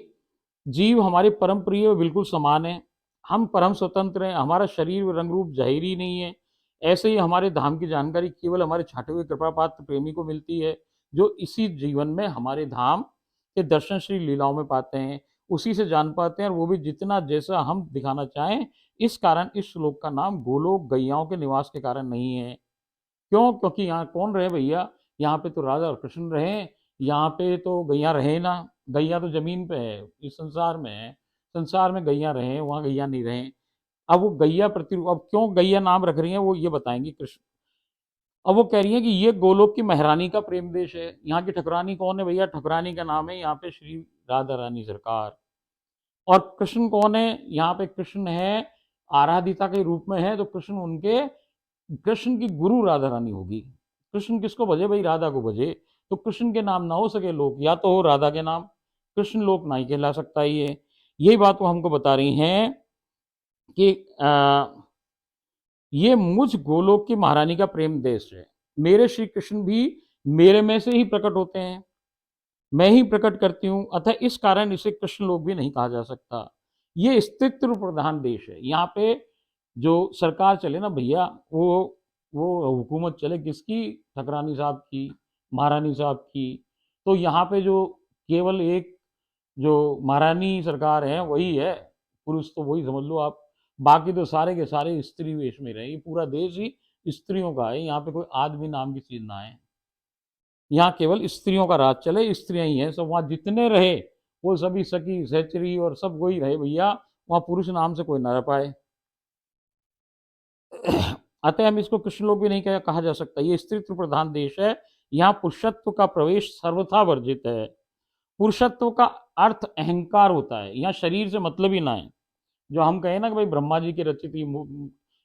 जीव हमारे परम प्रिय बिल्कुल समान है, हम परम स्वतंत्र हैं, हमारा शरीर रंग रूप जाहिर ही नहीं है। ऐसे ही हमारे धाम की जानकारी केवल हमारे छाटे हुए कृपा पात्र प्रेमी को मिलती है, जो इसी जीवन में हमारे धाम के दर्शन श्री लीलाओं में पाते हैं, उसी से जान पाते हैं, और वो भी जितना जैसा हम दिखाना चाहें। इस कारण इस श्लोक का नाम गोलोक गैयाओं के निवास के कारण नहीं है। क्यों, क्योंकि यहाँ कौन रहे भैया, यहाँ पे तो राधा और कृष्ण रहे, यहाँ पे तो गैया रहे ना। गैया तो जमीन पे है, इस संसार में है, संसार में गैया रहे, वहाँ गैया नहीं रहे। अब वो गैया प्रतिरूप, अब क्यों गैया नाम रख रही है वो ये बताएंगी कृष्ण। अब वो कह रही है कि ये गोलोक की महारानी का प्रेम देश है। यहाँ की ठकुरानी कौन है भैया, ठकुरानी का नाम है यहाँ पे श्री राधा रानी सरकार। और कृष्ण कौन है, यहाँ पे कृष्ण है आराधिता के रूप में है, तो कृष्ण उनके, कृष्ण की गुरु राधा रानी होगी। कृष्ण किसको भजे भाई, राधा को भजे। तो कृष्ण के नाम ना हो सके लोक, या तो हो राधा के नाम, कृष्ण लोक नहीं कहला सकता। ये यही बात वो हमको बता रही हैं कि ये मुझ गोलोक की महारानी का प्रेम देश है। मेरे श्री कृष्ण भी मेरे में से ही प्रकट होते हैं, मैं ही प्रकट करती हूँ, अतः इस कारण इसे कृष्ण लोक भी नहीं कहा जा सकता। ये स्थित्र प्रधान देश है। यहाँ पे जो सरकार चले ना भैया, वो हुकूमत चले किसकी, ठकरानी साहब की, महारानी साहब की। तो यहाँ पे जो केवल एक जो महारानी सरकार है वही है, पुरुष तो वही समझ लो आप, बाकी तो सारे के सारे स्त्री वेश में रहे। ये पूरा देश ही स्त्रियों का है, यहाँ पे कोई आदमी नाम की चीज ना है। यहाँ केवल स्त्रियों का राज चले, स्त्रियां ही हैं सब, वहाँ जितने रहे वो सभी सखी सहचरी और सब वही रहे भैया, वहाँ पुरुष नाम से कोई ना रह पाए। अतः हम इसको कृष्णलोक भी नहीं कहा जा सकता, ये स्त्रीत्व प्रधान देश है। यहाँ पुरुषत्व का प्रवेश सर्वथा वर्जित है। पुरुषत्व का अर्थ अहंकार होता है, यहाँ शरीर से मतलब ही ना है। जो हम कहें ना कि भाई ब्रह्मा जी की रचित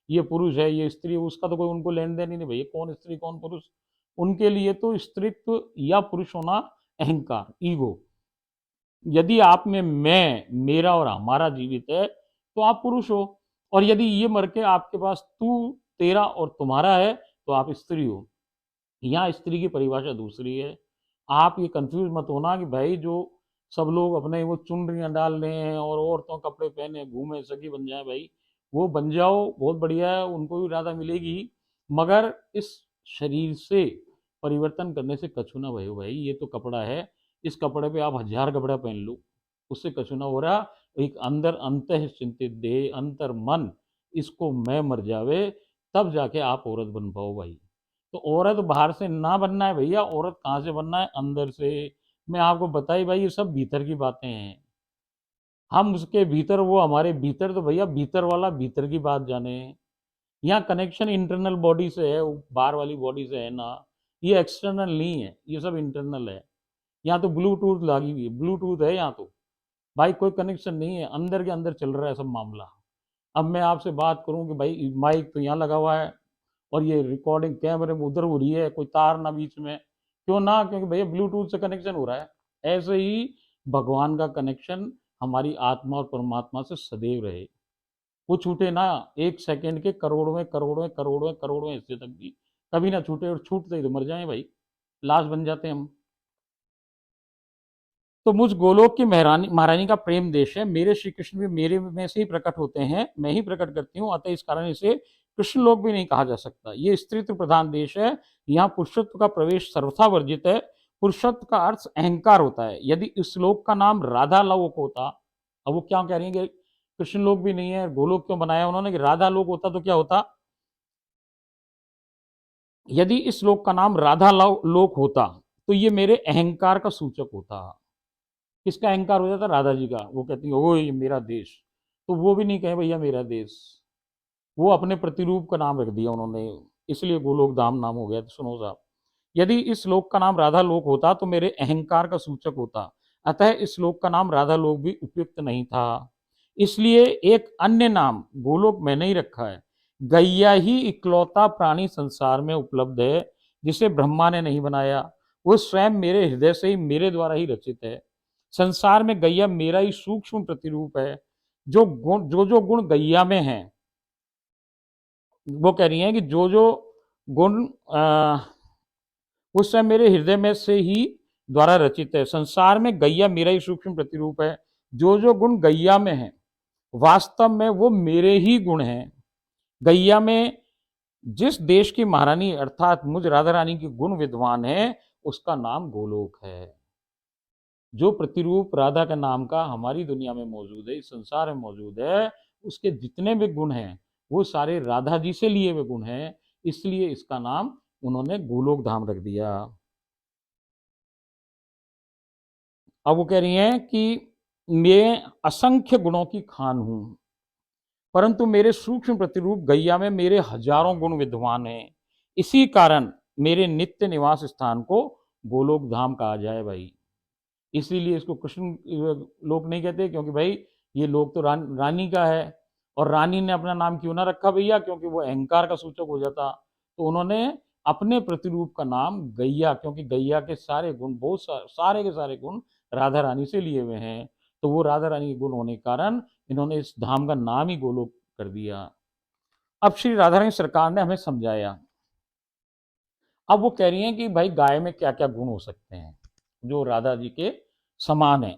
ये पुरुष है ये स्त्री है, उसका तो कोई उनको लेन देन ही नहीं, भैया कौन स्त्री कौन पुरुष। उनके लिए तो स्त्रीत्व या पुरुष होना अहंकार, ईगो। यदि आप में मैं, मेरा और हमारा जीवित है तो आप पुरुष हो, और यदि ये मर के आपके पास तू, तेरा और तुम्हारा है तो आप स्त्री हो। यहाँ स्त्री की परिभाषा दूसरी है। आप ये कंफ्यूज मत होना कि भाई जो सब लोग अपने वो चुनरियां डाल रहे हैं और औरतों कपड़े पहने घूमे सखी बन जाए, भाई वो बन जाओ, बहुत बढ़िया है, उनको भी राधा मिलेगी, मगर इस शरीर से परिवर्तन करने से कछु ना भयो भाई। ये तो कपड़ा है, इस कपड़े पे आप हजार कपड़ा पहन लो, उससे कछु ना हो रहा। एक अंदर अंत चिंतित देह अंतर मन, इसको मैं मर जावे तब जाके आप औरत बन पाओ भाई। तो औरत बाहर से ना बनना है भैया, औरत कहाँ से बनना है, अंदर से। मैं आपको बताई भाई, ये सब भीतर की बातें हैं। हम उसके भीतर, वो हमारे भीतर, तो भैया भीतर वाला भीतर की बात जाने। यहाँ कनेक्शन इंटरनल बॉडी से है, बाहर वाली बॉडी से है ना, ये एक्सटर्नल नहीं है, ये सब इंटरनल है। यहाँ तो ब्लूटूथ लगी हुई है, ब्लूटूथ है यहाँ तो, भाई कोई कनेक्शन नहीं है, अंदर के अंदर चल रहा है सब मामला। अब मैं आपसे बात करूं कि भाई माइक तो यहाँ लगा हुआ है और ये रिकॉर्डिंग कैमरे में उधर हो रही है, कोई तार ना बीच में, क्यों ना, क्योंकि भैया ब्लूटूथ से कनेक्शन हो रहा है। ऐसे ही भगवान का कनेक्शन हमारी आत्मा और परमात्मा से सदैव रहे, वो छूटे ना। एक सेकंड के करोड़वें करोड़वें करोड़वें करोड़वें हिस्से तक भी कभी ना छूटे, और छूटते ही तो मर जाए भाई, लाश बन जाते हैं हम। तो मुझ गोलोक की महारानी महारानी का प्रेम देश है, मेरे श्री कृष्ण भी मेरे में से ही प्रकट होते हैं, मैं ही प्रकट करती हूँ, अतः इस कारण इसे कृष्ण लोक भी नहीं कहा जा सकता। ये स्त्रीत्व प्रधान देश है, यहाँ पुरुषत्व का प्रवेश सर्वथा वर्जित है। पुरुषत्व का अर्थ अहंकार होता है। यदि इस लोक का नाम राधा लोक होता, अब वो क्या कह रही है कि कृष्ण लोक भी नहीं है, गोलोक क्यों बनाया उन्होंने, कि राधा लोक होता तो क्या होता। यदि इस लोक का नाम राधा लोक होता तो ये मेरे अहंकार का सूचक होता। किसका अहंकार हो जाता, राधा जी का। वो कहती है ओ ये मेरा देश, तो वो भी नहीं कहे भैया मेरा देश, वो अपने प्रतिरूप का नाम रख दिया उन्होंने, इसलिए गोलोक धाम नाम हो गया। तो सुनो साहब, यदि इस लोक का नाम राधा लोक होता तो मेरे अहंकार का सूचक होता, अतः इस लोक का नाम राधा लोक भी उपयुक्त नहीं था। इसलिए एक अन्य नाम गोलोक मैंने ही रखा है। गैया ही इकलौता प्राणी संसार में उपलब्ध है जिसे ब्रह्मा ने नहीं बनाया, वो स्वयं मेरे हृदय से ही मेरे द्वारा ही रचित है। संसार में गैया मेरा ही सूक्ष्म प्रतिरूप है। जो गुण गैया में है, वो कह रही हैं कि जो जो गुण उस समय मेरे हृदय में से ही द्वारा रचित है। संसार में गैया मेरा ही सूक्ष्म प्रतिरूप है। जो जो गुण गैया में है वास्तव में वो मेरे ही गुण हैं। गैया में जिस देश की महारानी अर्थात मुझ राधा रानी की गुण विद्वान है, उसका नाम गोलोक है। जो प्रतिरूप राधा के नाम का हमारी दुनिया में मौजूद है, इस संसार में मौजूद है, उसके जितने भी गुण हैं वो सारे राधा जी से लिए हुए गुण हैं, इसलिए इसका नाम उन्होंने गोलोक धाम रख दिया। अब वो कह रही हैं कि मैं असंख्य गुणों की खान हूं, परंतु मेरे सूक्ष्म प्रतिरूप गैया में मेरे हजारों गुण विद्वान हैं। इसी कारण मेरे नित्य निवास स्थान को गोलोक धाम कहा जाए भाई। इसीलिए इसको कृष्ण लोक नहीं कहते, क्योंकि भाई ये लोक तो रानी का है, और रानी ने अपना नाम क्यों ना रखा भैया, क्योंकि वो अहंकार का सूचक हो जाता। तो उन्होंने अपने प्रतिरूप का नाम गैया, क्योंकि गैया के सारे गुण, बहुत सारे के सारे गुण राधा रानी से लिए हुए हैं, तो वो राधा रानी के गुण होने के कारण इन्होंने इस धाम का नाम ही गोलोक कर दिया। अब श्री राधा रानी सरकार ने हमें समझाया। अब वो कह रही हैं कि भाई गाय में क्या क्या गुण हो सकते हैं जो राधा जी के समान है।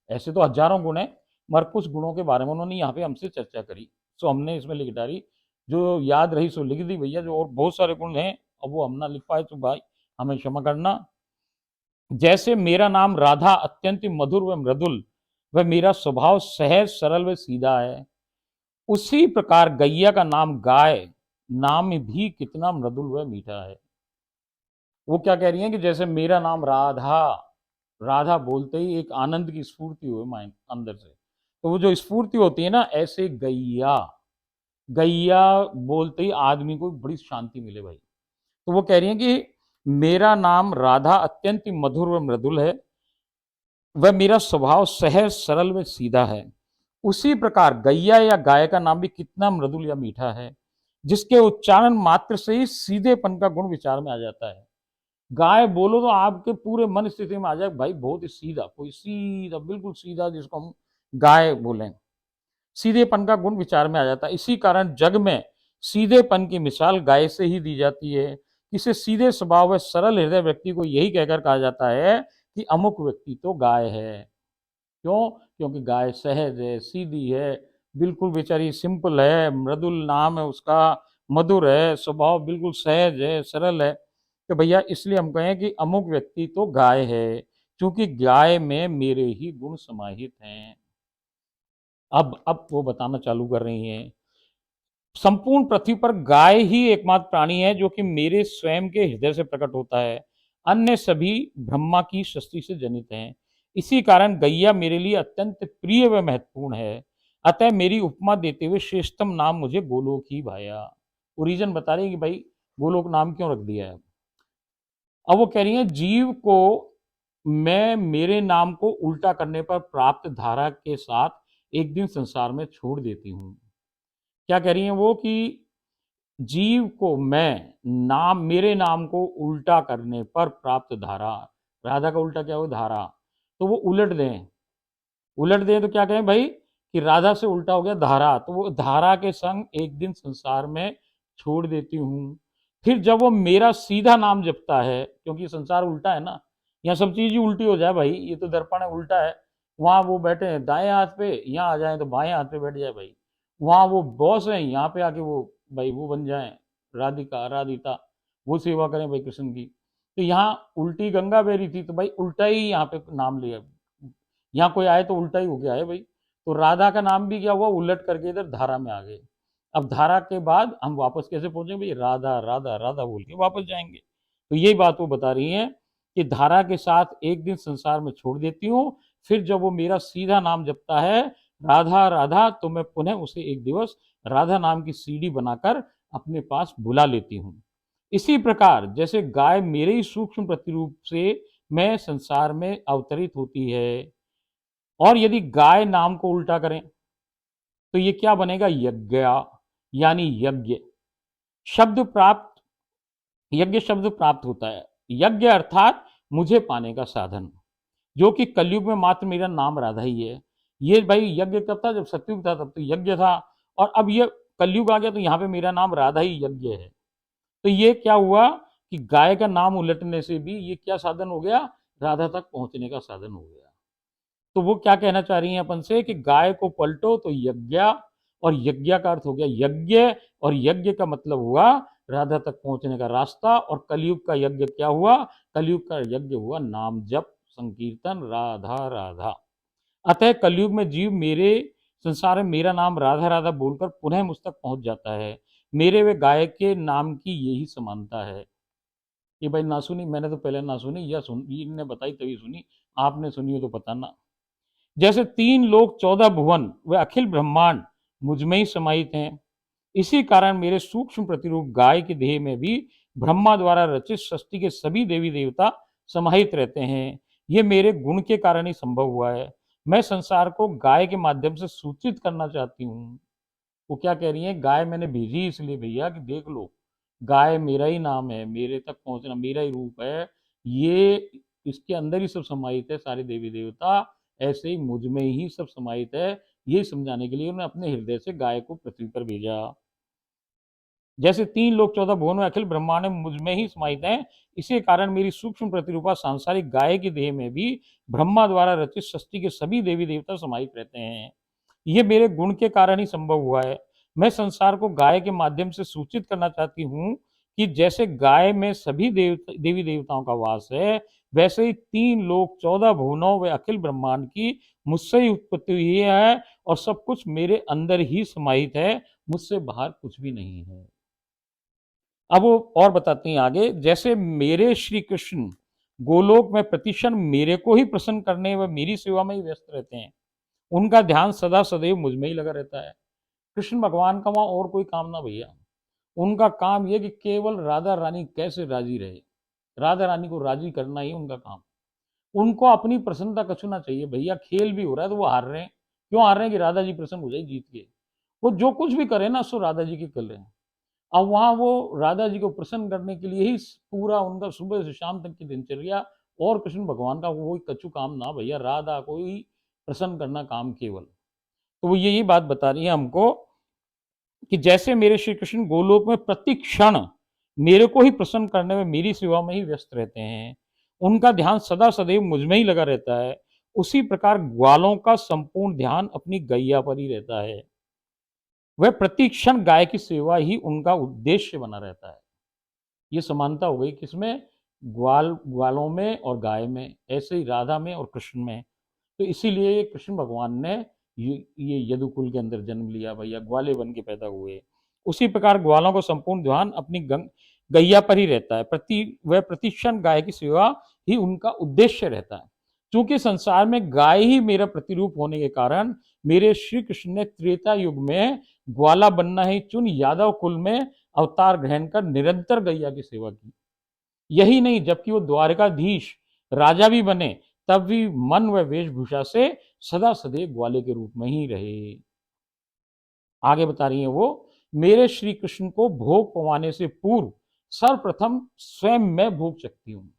ऐसे तो हजारों गुण हैं, मगर कुछ गुणों के बारे में उन्होंने यहाँ पे हमसे चर्चा करी, सो हमने इसमें लिख डाली। जो याद रही सो लिख दी भैया, जो और बहुत सारे गुण हैं अब वो हम ना लिख पाए तो भाई हमें क्षमा करना। जैसे मेरा नाम राधा अत्यंत मधुर व मृदुल व मेरा स्वभाव सहज सरल व सीधा है, उसी प्रकार गैया का नाम गाय नाम भी कितना मृदुल व मीठा है। वो क्या कह रही हैं कि जैसे मेरा नाम राधा, राधा बोलते ही एक आनंद की स्फूर्ति हुई माइंड अंदर से, तो वो जो स्फूर्ति होती है ना, ऐसे गैया, गैया बोलते ही आदमी को बड़ी शांति मिले भाई। तो वो कह रही हैं कि मेरा नाम राधा अत्यंत मधुर व मृदुल है, वह मेरा स्वभाव सहज सरल व सीधा है, उसी प्रकार गैया या गाय का नाम भी कितना मृदुल या मीठा है, जिसके उच्चारण मात्र से ही सीधेपन का गुण विचार में आ जाता है। गाय बोलो तो आपके पूरे मन स्थिति में आ जाए भाई, बहुत ही सीधा, कोई सीधा बिल्कुल सीधा जिसको हम गाय बोलें, सीधेपन का गुण विचार में आ जाता है। इसी कारण जग में सीधेपन की मिसाल गाय से ही दी जाती है। किसी सीधे स्वभाव व सरल हृदय व्यक्ति को यही कहकर कहा जाता है कि अमुक व्यक्ति तो गाय है। क्यों? क्योंकि गाय सहज है, सीधी है, बिल्कुल बेचारी सिंपल है, मृदुल नाम है उसका, मधुर है, स्वभाव बिल्कुल सहज है, सरल है। तो भैया इसलिए हम कहें कि अमुक व्यक्ति तो गाय है, क्योंकि गाय में मेरे ही गुण समाहित हैं। अब वो बताना चालू कर रही हैं, संपूर्ण पृथ्वी पर गाय ही एकमात्र प्राणी है जो कि मेरे स्वयं के हृदय से प्रकट होता है, अन्य सभी ब्रह्मा की सृष्टि से जनित हैं। इसी कारण गैया मेरे लिए अत्यंत प्रिय व महत्वपूर्ण है, अतः मेरी उपमा देते हुए श्रेष्ठतम नाम मुझे गोलोक ही भाया। वो रीजन बता रही है कि भाई गोलोक नाम क्यों रख दिया है। अब वो कह रही है जीव को मैं मेरे नाम को उल्टा करने पर प्राप्त धारा के साथ एक दिन संसार में छोड़ देती हूँ। क्या कह रही है वो कि जीव को मैं नाम, मेरे नाम को उल्टा करने पर प्राप्त धारा, राधा का उल्टा क्या हो धारा, तो वो उलट दें, उलट दें तो क्या कहें भाई कि राधा से उल्टा हो गया धारा, तो वो धारा के संग एक दिन संसार में छोड़ देती हूँ। फिर जब वो मेरा सीधा नाम जपता है, क्योंकि संसार उल्टा है ना, यहाँ सब चीज ही उल्टी हो जाए भाई, ये तो दर्पण है उल्टा है, वहां वो बैठे हैं दाएं हाथ पे, यहाँ आ जाए तो बाएं हाथ पे बैठ जाए भाई, वहां वो बॉस है, यहाँ पे आके वो भाई वो बन जाए राधिका राधिता, वो सेवा करें भाई कृष्ण की। तो यहाँ उल्टी गंगा बह रही थी तो भाई उल्टा ही यहाँ पे नाम लिया, यहाँ कोई आए तो उल्टा ही हो गया है भाई। तो राधा का नाम भी क्या हुआ, उलट करके इधर धारा में आ गए। अब धारा के बाद हम वापस कैसे पहुंचे भाई, राधा राधा राधा बोल के वापस जाएंगे। तो यही बात वो बता रही है कि धारा के साथ एक दिन संसार में छोड़ देती हूँ, फिर जब वो मेरा सीधा नाम जपता है राधा राधा, तो मैं पुनः उसे एक दिवस राधा नाम की सीढ़ी बनाकर अपने पास बुला लेती हूँ। इसी प्रकार जैसे गाय मेरे ही सूक्ष्म प्रतिरूप से मैं संसार में अवतरित होती है, और यदि गाय नाम को उल्टा करें तो ये क्या बनेगा, यज्ञ, यानी यज्ञ शब्द प्राप्त, यज्ञ शब्द प्राप्त होता है। यज्ञ अर्थात मुझे पाने का साधन, जो कि कलयुग में मात्र मेरा नाम राधा ही है। ये भाई यज्ञ कब था, जब सतयुग था तब तो यज्ञ था, और अब ये कलयुग आ गया तो यहाँ पे मेरा नाम राधा ही यज्ञ है। तो ये क्या हुआ कि गाय का नाम उलटने से भी ये क्या साधन हो गया, राधा तक पहुंचने का साधन हो गया। तो वो क्या कहना चाह रही हैं अपन से कि गाय को पलटो तो यज्ञ, और यज्ञ का अर्थ हो गया यज्ञ, और यज्ञ का मतलब हुआ राधा तक पहुंचने का रास्ता, और कलयुग का यज्ञ क्या हुआ, कलयुग का यज्ञ हुआ नाम जप संकीर्तन राधा राधा। अतः कलयुग में जीव मेरे संसार में मेरा नाम राधा राधा बोलकर पुनः मुझ तक पहुंच जाता है। मेरे वे गाय के नाम की यही समानता है। ये भाई ना सुनी, मैंने तो पहले ना सुनी, या सुन इनने बताई तभी सुनी, आपने सुनी हो तो पता ना। जैसे 3 लोक 14 भुवन व अखिल ब्रह्मांड मुझ में ही समाहित हैं, इसी कारण मेरे सूक्ष्म प्रतिरूप गाय के देह में भी ब्रह्मा द्वारा रचित सृष्टि के सभी देवी देवता समाहित रहते हैं। ये मेरे गुण के कारण ही संभव हुआ है। मैं संसार को गाय के माध्यम से सूचित करना चाहती हूँ। वो क्या कह रही है, गाय मैंने भेजी इसलिए भैया कि देख लो, गाय मेरा ही नाम है, मेरे तक पहुंचना मेरा ही रूप है, ये इसके अंदर ही सब समाहित है सारे देवी देवता, ऐसे ही मुझ में ही सब समाहित है। ये समझाने के लिए उन्होंने अपने हृदय से गाय को पृथ्वी पर भेजा। जैसे 3 लोक 14 भुवन में अखिल ब्रह्मांड मुझ में ही समाहित हैं, इसी कारण मेरी सूक्ष्म प्रतिरूपा सांसारिक गाय के देह में भी ब्रह्मा द्वारा रचित सृष्टि के सभी देवी देवता समाहित रहते हैं। ये मेरे गुण के कारण ही संभव हुआ है। मैं संसार को गाय के माध्यम से सूचित करना चाहती हूँ कि जैसे गाय में सभी देवी देवताओं का वास है, वैसे ही 3 लोक 14 भुवनों व अखिल ब्रह्मांड की मुझसे ही उत्पत्ति हुई है और सब कुछ मेरे अंदर ही समाहित है, मुझसे बाहर कुछ भी नहीं है। अब वो और बताती हैं आगे, जैसे मेरे श्री कृष्ण गोलोक में प्रतिक्षण मेरे को ही प्रसन्न करने व मेरी सेवा में ही व्यस्त रहते हैं, उनका ध्यान सदा सदैव मुझ में ही लगा रहता है। कृष्ण भगवान का वहां और कोई काम ना भैया, उनका काम यह कि केवल राधा रानी कैसे राजी रहे, राधा रानी को राजी करना ही उनका काम। उनको अपनी प्रसन्नता कछू ना चाहिए भैया, खेल भी हो रहा है तो वो हार रहे हैं, क्यों हार रहे हैं कि राधा जी प्रसन्न हो जाए जीत के। वो जो कुछ भी करे ना सो राधा जी के कर रहे हैं। अब वहां वो राधा जी को प्रसन्न करने के लिए ही पूरा उनका सुबह से शाम तक की दिनचर्या, और कृष्ण भगवान का कोई कछु काम ना भैया, राधा को ही प्रसन्न करना काम केवल। तो वो यही बात बता रही है हमको कि जैसे मेरे श्री कृष्ण गोलोक में प्रति क्षण मेरे को ही प्रसन्न करने में मेरी सेवा में ही व्यस्त रहते हैं, उनका ध्यान सदा सदैव मुझ में ही लगा रहता है, उसी प्रकार ग्वालों का संपूर्ण ध्यान अपनी गैया पर ही रहता है। वह प्रति क्षण गाय की सेवा ही उनका उद्देश्य बना रहता है। ये समानता हो गई किसमें, ग्वालों में और गाय में, ऐसे ही राधा में और कृष्ण में। तो इसीलिए कृष्ण भगवान ने ये यदुकुल के अंदर जन्म लिया भैया, ग्वाले बन के पैदा हुए। उसी प्रकार ग्वालों को संपूर्ण ध्यान अपनी गैया पर ही रहता है, वह प्रतिक्षण गाय की सेवा ही उनका उद्देश्य रहता है। क्योंकि संसार में गाय ही मेरा प्रतिरूप होने के कारण मेरे श्री कृष्ण ने त्रेता युग में ग्वाला बनना ही चुन यादव कुल में अवतार ग्रहण कर निरंतर गैया की सेवा की। यही नहीं, जबकि वो द्वारकाधीश राजा भी बने तब भी मन व वेशभूषा से सदा सदैव ग्वाले के रूप में ही रहे। आगे बता रही है वो, मेरे श्री कृष्ण को भोग पवाने से पूर्व सर्वप्रथम स्वयं मैं भोग सकती हूँ।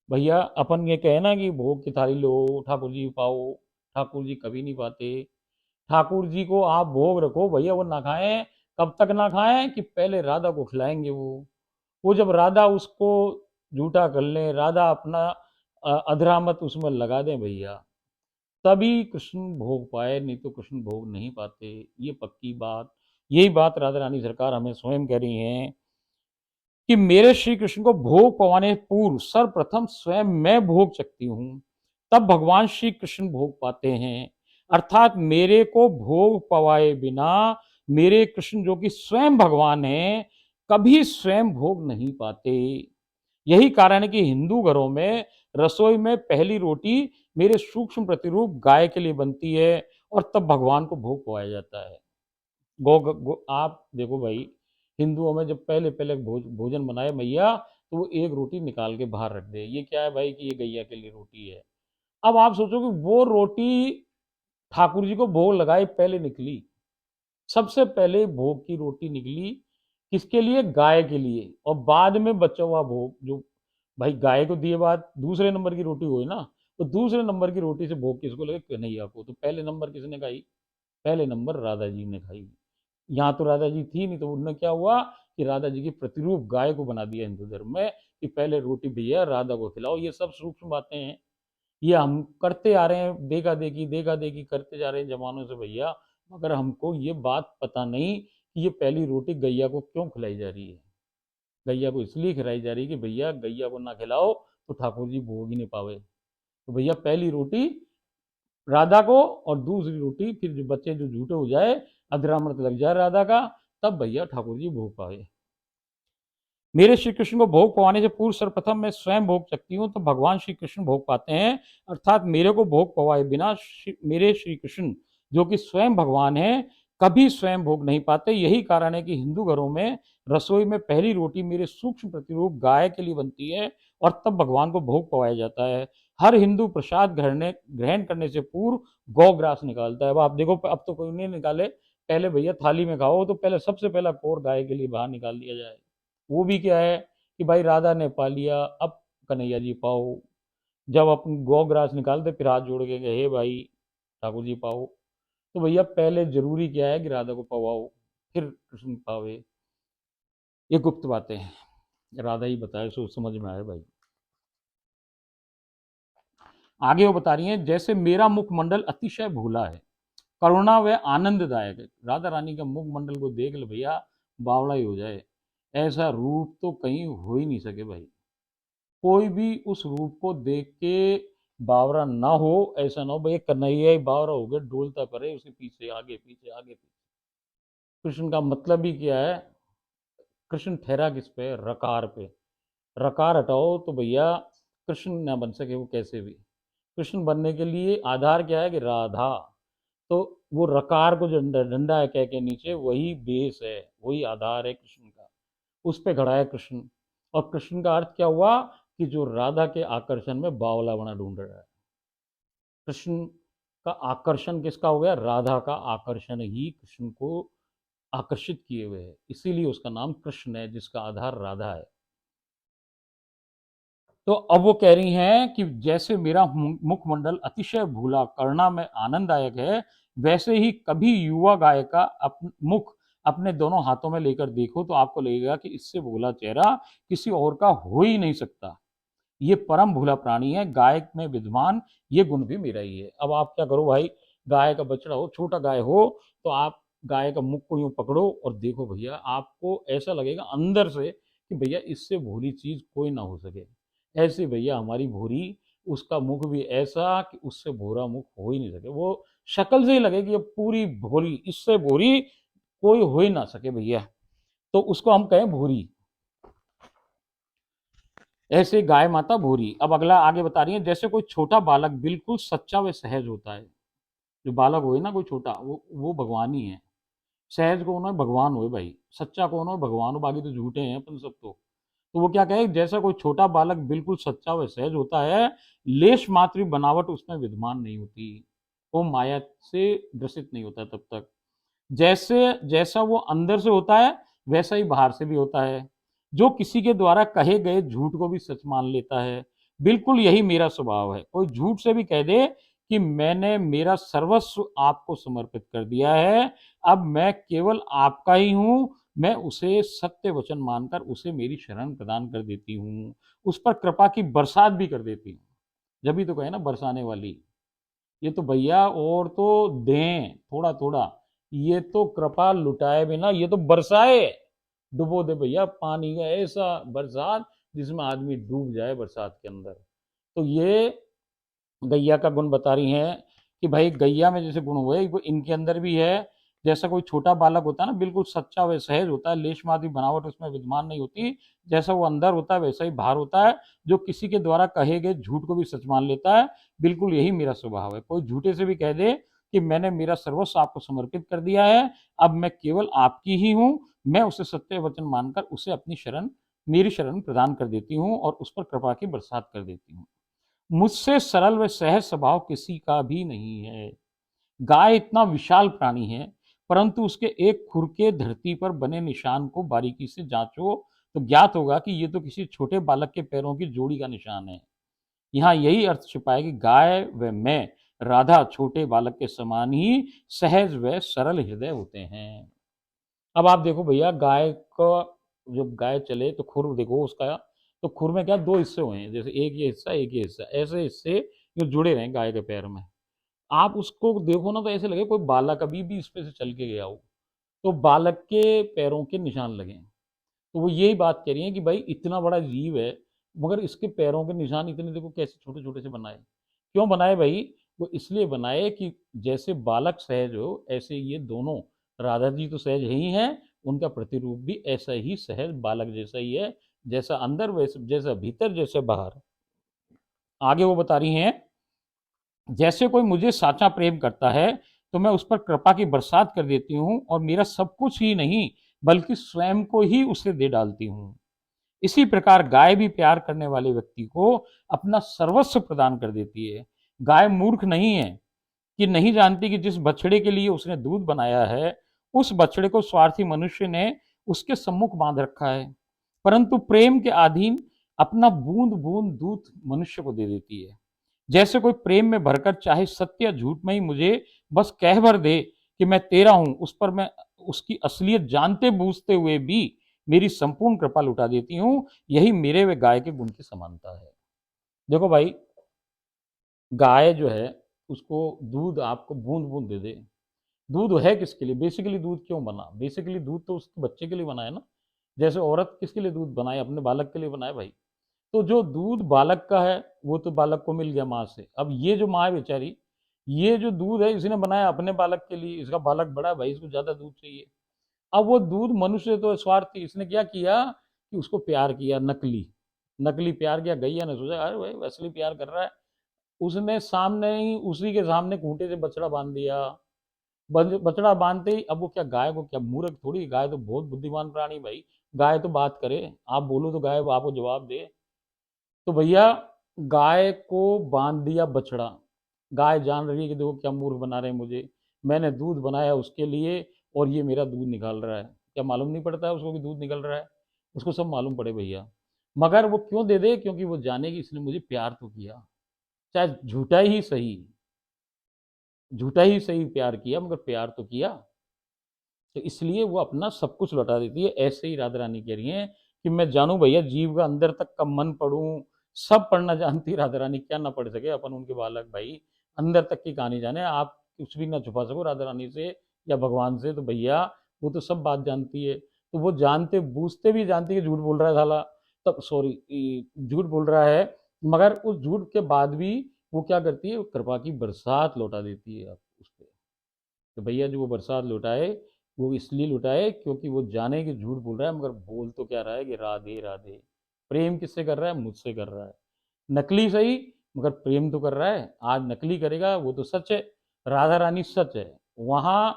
भैया अपन ये कहे ना कि भोग की थाली लो ठाकुर जी पाओ, ठाकुर जी कभी नहीं पाते। ठाकुर जी को आप भोग रखो भैया, वो ना खाएं, कब तक ना खाएं कि पहले राधा को खिलाएंगे। वो जब राधा उसको झूठा कर ले, राधा अपना अधरामत उसमें लगा दें भैया, तभी कृष्ण भोग पाए, नहीं तो कृष्ण भोग नहीं पाते। ये पक्की बात, यही बात राधा रानी सरकार हमें स्वयं कह रही हैं कि मेरे श्री कृष्ण को भोग पवाने पूर्व सर्वप्रथम स्वयं मैं भोग सकती हूँ, तब भगवान श्री कृष्ण भोग पाते हैं। अर्थात मेरे को भोग पवाए बिना मेरे कृष्ण जो कि स्वयं भगवान है, कभी स्वयं भोग नहीं पाते। यही कारण है कि हिंदू घरों में रसोई में पहली रोटी मेरे सूक्ष्म प्रतिरूप गाय के लिए बनती है और तब भगवान को भोग पवाया जाता है। आप देखो भाई, हिंदुओं में जब पहले पहले भोजन बनाए मैया, तो वो एक रोटी निकाल के बाहर रख दे, ये क्या है भाई कि ये गैया के लिए रोटी है। अब आप सोचो कि वो रोटी ठाकुर जी को भोग लगाए पहले निकली, सबसे पहले भोग की रोटी निकली किसके लिए, गाय के लिए, और बाद में बचा हुआ भोग जो भाई गाय को दिए बाद दूसरे नंबर की रोटी हुई ना, तो दूसरे नंबर की रोटी से भोग किसको लगे, कन्हैया को। तो पहले नंबर किसने खाई, पहले नंबर राधा जी ने खाई। यहाँ तो राधा जी थी नहीं, तो उनने क्या हुआ कि राधा जी की प्रतिरूप गाय को बना दिया हिंदू धर्म में कि पहले रोटी भैया राधा को खिलाओ। ये सब सूक्ष्म बातें हैं, ये हम करते आ रहे हैं, देखा देखी करते जा रहे हैं जमानों से भैया, मगर हमको ये बात पता नहीं कि ये पहली रोटी गैया को क्यों खिलाई जा रही है। गैया को इसलिए खिलाई जा रही है कि भैया गैया को ना खिलाओ तो ठाकुर जी भोग ही नहीं पावे। तो भैया पहली रोटी राधा को और दूसरी रोटी फिर जो बच्चे जो झूठे हो जाए, अधरामृत लग जाए राधा का, तब भैया ठाकुर जी भोग पाए। मेरे श्री कृष्ण को भोग पवाने से पूर्व सर्वप्रथम मैं स्वयं भोग सकती हूँ, तो भगवान श्री कृष्ण भोग पाते हैं। अर्थात मेरे को भोग पवाए बिना मेरे श्री कृष्ण जो कि स्वयं भगवान है, कभी स्वयं भोग नहीं पाते। यही कारण है कि हिंदू घरों में रसोई में पहली रोटी मेरे सूक्ष्म प्रतिरूप गाय के लिए बनती है और तब भगवान को भोग पवाया जाता है। हर हिंदू प्रसाद ग्रहण करने से पूर्व गौग्रास निकालता है। अब आप देखो, अब तो कोई नहीं निकाले, पहले भैया थाली में खाओ तो पहले सबसे पहला कोर गाय के लिए बाहर निकाल दिया जाए। वो भी क्या है कि भाई राधा ने पा लिया, अब कन्हैया जी पाओ। जब अपन गौग्रास निकालते फिर हाथ जोड़ के हे भाई ठाकुर जी पाओ। तो भैया पहले जरूरी क्या है कि राधा को पवाओ, फिर कृष्ण पावे। ये गुप्त बातें हैं, राधा ही बताए सो समझ में आए भाई। आगे वो बता रही है, जैसे मेरा मुखमंडल अतिशय भूला है, करुणा व आनंददायक है। राधा रानी का मुखमंडल को देख ले भैया, बावड़ा ही हो जाए। ऐसा रूप तो कहीं हो ही नहीं सके भाई। कोई भी उस रूप को देख के बावरा ना हो, ऐसा ना हो भाई कन्हैया ही बावरा हो गया, डोलता करे उसे पीछे आगे पीछे आगे पीछे। कृष्ण का मतलब ही क्या है? कृष्ण ठहरा किस पे? रकार पे। रकार हटाओ तो भैया कृष्ण ना बन सके वो कैसे भी। कृष्ण बनने के लिए आधार क्या है कि राधा। तो वो रकार को जो डंडा डंडा है कह के नीचे, वही बेस है, वही आधार है कृष्ण का। उस पे खड़ा है कृष्ण। और कृष्ण का अर्थ क्या हुआ? कि जो राधा के आकर्षण में बावला बना ढूंढ रहा है। कृष्ण का आकर्षण किसका हो गया? राधा का आकर्षण ही कृष्ण को आकर्षित किए हुए है, इसीलिए उसका नाम कृष्ण है, जिसका आधार राधा है। तो अब वो कह रही हैं कि जैसे मेरा मुखमंडल अतिशय भूला करना में आनंददायक है, वैसे ही कभी युवा गाय का मुख अपने दोनों हाथों में लेकर देखो तो आपको लगेगा कि इससे भोला चेहरा किसी और का हो ही नहीं सकता। ये परम भोला प्राणी है, गाय में विद्यमान ये गुण भी मेरा ही है। अब आप क्या करो भाई, गाय का बछड़ा हो, छोटा गाय हो, तो आप गाय का मुख को यूं पकड़ो और देखो भैया, आपको ऐसा लगेगा अंदर से कि भैया इससे भोली चीज कोई ना हो सके। ऐसे भैया हमारी भोरी, उसका मुख भी ऐसा कि उससे भोरा मुख हो ही नहीं सके। वो शक्ल से ही लगे कि ये पूरी भोरी, इससे भोरी कोई हो ही ना सके भैया। तो उसको हम कहें भूरी। ऐसे गाय माता भूरी। अब अगला आगे बता रही है, जैसे कोई छोटा बालक बिल्कुल सच्चा व सहज होता है। जो बालक हो ना कोई छोटा, वो भगवान ही है। सहज कौन है? भगवान हो भाई। सच्चा कौन हो? भगवान हो, बाकी तो झूठे हैं अपन सब तो वो क्या कहे, जैसा कोई छोटा बालक बिल्कुल सच्चा व सहज होता है, लेश मात्र बनावट उसमें विद्यमान नहीं होती, वो माया से ग्रसित नहीं होता तब तक। जैसे जैसा वो अंदर से होता है, वैसा ही बाहर से भी होता है। जो किसी के द्वारा कहे गए झूठ को भी सच मान लेता है, बिल्कुल यही मेरा स्वभाव है। कोई झूठ से भी कह दे कि मैंने मेरा सर्वस्व आपको समर्पित कर दिया है, अब मैं केवल आपका ही हूं, मैं उसे सत्य वचन मानकर उसे मेरी शरण प्रदान कर देती हूँ, उस पर कृपा की बरसात भी कर देती हूँ। जब भी तो कहे ना बरसाने वाली, ये तो भैया और तो दें थोड़ा थोड़ा, ये तो कृपा लुटाए बिना ये तो बरसाए, डुबो दे भैया पानी का ऐसा बरसात जिसमें आदमी डूब जाए बरसात के अंदर। तो ये गैया का गुण बता रही हैं कि भाई गैया में जैसे गुण हुए वो इनके अंदर भी है। जैसा कोई छोटा बालक होता है ना, बिल्कुल सच्चा व सहज होता है, लेश मात्र बनावट उसमें विद्यमान नहीं होती, जैसा वो अंदर होता है वैसा ही बाहर होता है। जो किसी के द्वारा कहे गए झूठ को भी सच मान लेता है, बिल्कुल यही मेरा स्वभाव है। कोई झूठे से भी कह दे कि मैंने मेरा सर्वस्व आपको समर्पित कर दिया है, अब मैं केवल आपकी ही हूँ, मैं उसे सत्य वचन मानकर उसे अपनी शरण, मेरी शरण प्रदान कर देती हूँ और उस पर कृपा की बरसात कर देती हूँ। मुझसे सरल व सहज स्वभाव किसी का भी नहीं है। गाय इतना विशाल प्राणी है, परंतु उसके एक खुर के धरती पर बने निशान को बारीकी से जांचो तो ज्ञात होगा कि ये तो किसी छोटे बालक के पैरों की जोड़ी का निशान है। यहाँ यही अर्थ छिपा है कि गाय व मैं, राधा छोटे बालक के समान ही सहज व सरल हृदय होते हैं। अब आप देखो भैया, गाय का जब गाय चले तो खुर देखो उसका, तो खुर में क्या दो हिस्से हुए हैं, जैसे एक ये हिस्सा एक ये हिस्सा, ऐसे हिस्से जो जुड़े रहे गाय के पैर में। आप उसको देखो ना तो ऐसे लगे कोई बालक अभी भी इस पे से चल के गया हो, तो बालक के पैरों के निशान लगे हैं। तो वो यही बात कह रही है कि भाई इतना बड़ा जीव है, मगर इसके पैरों के निशान इतने देखो कैसे छोटे छोटे से बनाए। क्यों बनाए भाई? वो इसलिए बनाए कि जैसे बालक सहज हो ऐसे ये दोनों, राधा जी तो सहज ही हैं, उनका प्रतिरूप भी ऐसा ही सहज बालक जैसा ही है, जैसा अंदर वैसे जैसा भीतर जैसे बाहर। आगे वो बता रही हैं, जैसे कोई मुझे साचा प्रेम करता है तो मैं उस पर कृपा की बरसात कर देती हूँ और मेरा सब कुछ ही नहीं बल्कि स्वयं को ही उसे दे डालती हूँ। इसी प्रकार गाय भी प्यार करने वाले व्यक्ति को अपना सर्वस्व प्रदान कर देती है। गाय मूर्ख नहीं है कि नहीं जानती कि जिस बछड़े के लिए उसने दूध बनाया है, उस बछड़े को स्वार्थी मनुष्य ने उसके सम्मुख बांध रखा है, परंतु प्रेम के अधीन अपना बूंद बूंद दूध मनुष्य को दे देती है। जैसे कोई प्रेम में भरकर चाहे सत्य या झूठ में ही मुझे बस कह भर दे कि मैं तेरा हूं, उस पर मैं उसकी असलियत जानते बूझते हुए भी मेरी संपूर्ण कृपा लुटा देती हूं। यही मेरे व गाय के गुण की समानता है। देखो भाई, गाय जो है उसको दूध आपको बूंद बूंद दे दे, दूध है किसके लिए? बेसिकली दूध क्यों बना? बेसिकली दूध तो उसके बच्चे के लिए बना है ना। जैसे औरत किसके लिए दूध बनाए, अपने बालक के लिए बनाए भाई। तो जो दूध बालक का है वो तो बालक को मिल गया माँ से। अब ये जो माँ है बेचारी, ये जो दूध है इसने बनाया अपने बालक के लिए, इसका बालक बड़ा है भाई, इसको ज्यादा दूध चाहिए। अब वो दूध मनुष्य तो स्वार्थी, इसने क्या किया कि उसको प्यार किया, नकली नकली प्यार किया। गैया ने सोचा अरे भाई असली प्यार कर रहा है, उसने सामने ही उसी के सामने खूंटे से बछड़ा बांध दिया। बछड़ा बांधते ही अब वो क्या, गाय को क्या मूर्ख थोड़ी, गाय तो बहुत बुद्धिमान प्राणी भाई। गाय तो बात करे, आप बोलो तो गाय आपको जवाब दे। तो भैया गाय को बांध दिया बछड़ा। गाय जान रही है कि देखो क्या मूर्ख बना रहे हैं मुझे, मैंने दूध बनाया उसके लिए और ये मेरा दूध निकाल रहा है। क्या मालूम नहीं पड़ता है उसको कि दूध निकल रहा है? उसको सब मालूम पड़े भैया। मगर वो क्यों दे दे, क्योंकि वो जाने कि इसने मुझे प्यार तो किया, चाहे झूठा ही सही प्यार किया, मगर प्यार तो किया। तो इसलिए वो अपना सब कुछ लौटा देती है। ऐसे ही राधा रानी कह रही हैं कि मैं जानू भैया जीव का अंदर तक का मन पढ़ूं, सब पढ़ना जानती है राधा रानी, क्या ना पढ़ सके अपन उनके बालक भाई, अंदर तक की कहानी जाने। आप कुछ भी ना छुपा सको राधा रानी से या भगवान से, तो भैया वो तो सब बात जानती है। तो वो जानते बूझते भी जानती है झूठ बोल रहा है साला, तब सॉरी झूठ बोल रहा है, मगर उस झूठ के बाद भी वो क्या करती है, कृपा की बरसात लौटा देती है आप उस पर। तो भैया जो वो बरसात लुटाए, वो इसलिए लुटाए क्योंकि वो जाने कि झूठ बोल रहा है, मगर बोल तो क्या रहा है कि राधे राधे। प्रेम किससे कर रहा है? मुझसे कर रहा है। नकली सही, मगर प्रेम तो कर रहा है। आज नकली करेगा वो तो सच है, राधा रानी सच है। वहां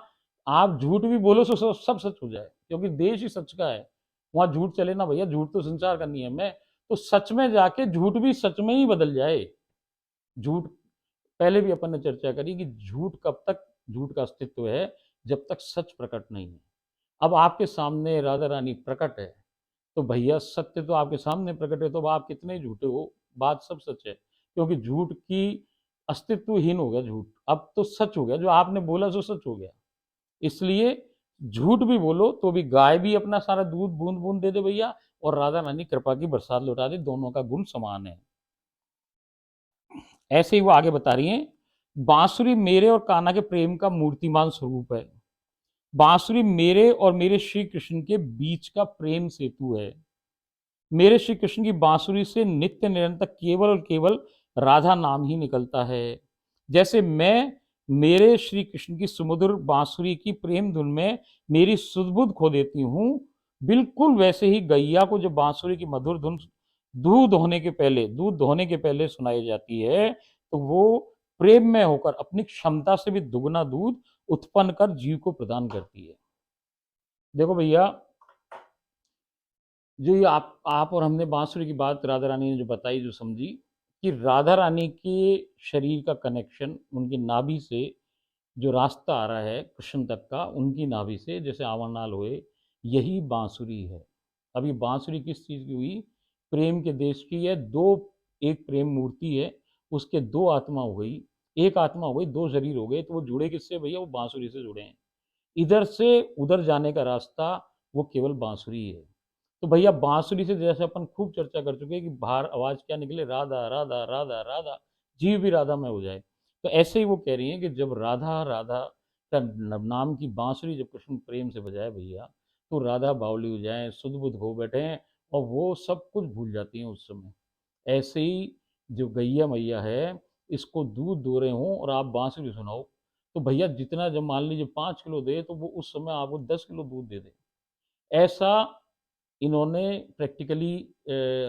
आप झूठ भी बोलो तो सब सच हो जाए, क्योंकि देश ही सच का है। वहां झूठ चले ना भैया, झूठ तो संसार का नियम है। तो सच में जाके झूठ भी सच में ही बदल जाए। झूठ पहले भी अपन ने चर्चा करी कि झूठ कब तक झूठ का अस्तित्व है, जब तक सच प्रकट नहीं है। अब आपके सामने राधा रानी प्रकट है, तो भैया सत्य तो आपके सामने प्रकट है, तो अब आप कितने झूठे हो, बात सब सच है। क्योंकि झूठ की अस्तित्वहीन हो गया झूठ, अब तो सच हो गया, जो आपने बोला सो सच हो गया। इसलिए झूठ भी बोलो तो भी गाय भी अपना सारा दूध बूंद बूंद दे दे भैया, और राधा रानी कृपा की बरसात लौटा दे, दोनों का गुण समान है। ऐसे ही वो आगे बता रही हैं, बांसुरी मेरे और कान्हा के प्रेम का मूर्तिमान स्वरूप है। बांसुरी मेरे और मेरे श्री कृष्ण के बीच का प्रेम सेतु है। मेरे श्री कृष्ण की बांसुरी से नित्य निरंतर केवल और केवल राधा नाम ही निकलता है। जैसे मैं मेरे श्री कृष्ण की सुमधुर बांसुरी की प्रेम धुन में मेरी सुध खो देती हूँ, बिल्कुल वैसे ही गैया को जो बांसुरी की मधुर धुन दूध धोने के पहले सुनाई जाती है, तो वो प्रेम में होकर अपनी क्षमता से भी दुगना दूध उत्पन्न कर जीव को प्रदान करती है। देखो भैया, जो ये आप और हमने बांसुरी की बात राधा रानी ने जो बताई, जो समझी कि राधा रानी के शरीर का कनेक्शन उनकी नाभि से, जो रास्ता आ रहा है कृष्ण तक का उनकी नाभि से, जैसे आवरनाल हुए, यही बांसुरी है। अब ये बांसुरी किस चीज़ की हुई? प्रेम के देश की है। दो, एक प्रेम मूर्ति है, उसके दो आत्मा हो गई, एक आत्मा हो गई, दो शरीर हो गए, तो वो जुड़े किससे भैया? वो बांसुरी से जुड़े हैं। इधर से उधर जाने का रास्ता वो केवल बांसुरी है। तो भैया बांसुरी से जैसे अपन खूब चर्चा कर चुके हैं कि बाहर आवाज क्या निकले, राधा राधा राधा राधा, जीव भी राधा में हो जाए। तो ऐसे ही वो कह रही हैं कि जब राधा राधा का नाम की बांसुरी जब कृष्ण प्रेम से बजाए भैया, तो राधा बावली हो जाए, सुध बुध हो बैठे हैं, और वो सब कुछ भूल जाती हैं उस समय। ऐसे ही जो गैया मैया है, इसको दूध दो रहे हों और आप बांसुरी सुनाओ, तो भैया जितना, जब मान लीजिए 5 किलो दे, तो वो उस समय आपको 10 किलो दूध दे दे। ऐसा इन्होंने प्रैक्टिकली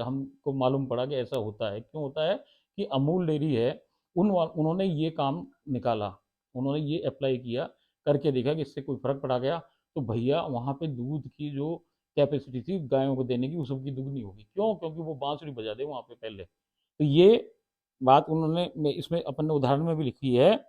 हमको मालूम पड़ा कि ऐसा होता है। क्यों होता है? कि अमूल डेयरी है, उन्होंने ये काम निकाला, उन्होंने ये अप्लाई किया, करके देखा कि इससे कोई फर्क पड़ा गया, तो भैया वहाँ पे दूध की जो कैपेसिटी थी गायों को देने की, वो सबकी दुगनी होगी। क्यों? क्योंकि वो बांसुरी बजा दे वहाँ पे पहले। तो ये बात उन्होंने इसमें अपन ने उदाहरण में भी लिखी है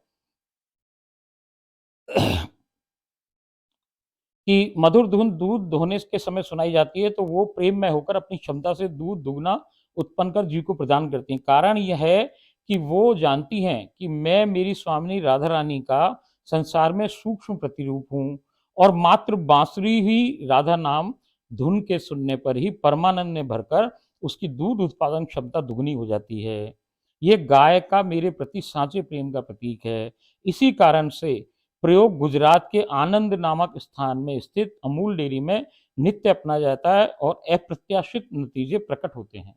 कि मधुर धुन दूध दोहने के समय सुनाई जाती है, तो वो प्रेम में होकर अपनी क्षमता से दूध दुगना उत्पन्न कर जीव को प्रदान करती हैं। कारण यह है कि वो जानती हैं कि मैं मेरी स्वामिनी राधा रानी का संसार में सूक्ष्म प्रतिरूप हूँ, और मात्र बांसुरी ही राधा नाम धुन के सुनने पर ही परमानंद में भरकर उसकी दूध उत्पादन क्षमता दुगनी हो जाती है। ये गाय का मेरे प्रति साँचे प्रेम का प्रतीक है। इसी कारण से प्रयोग गुजरात के आनंद नामक स्थान में स्थित अमूल डेयरी में नित्य अपनाया जाता है और अप्रत्याशित नतीजे प्रकट होते हैं।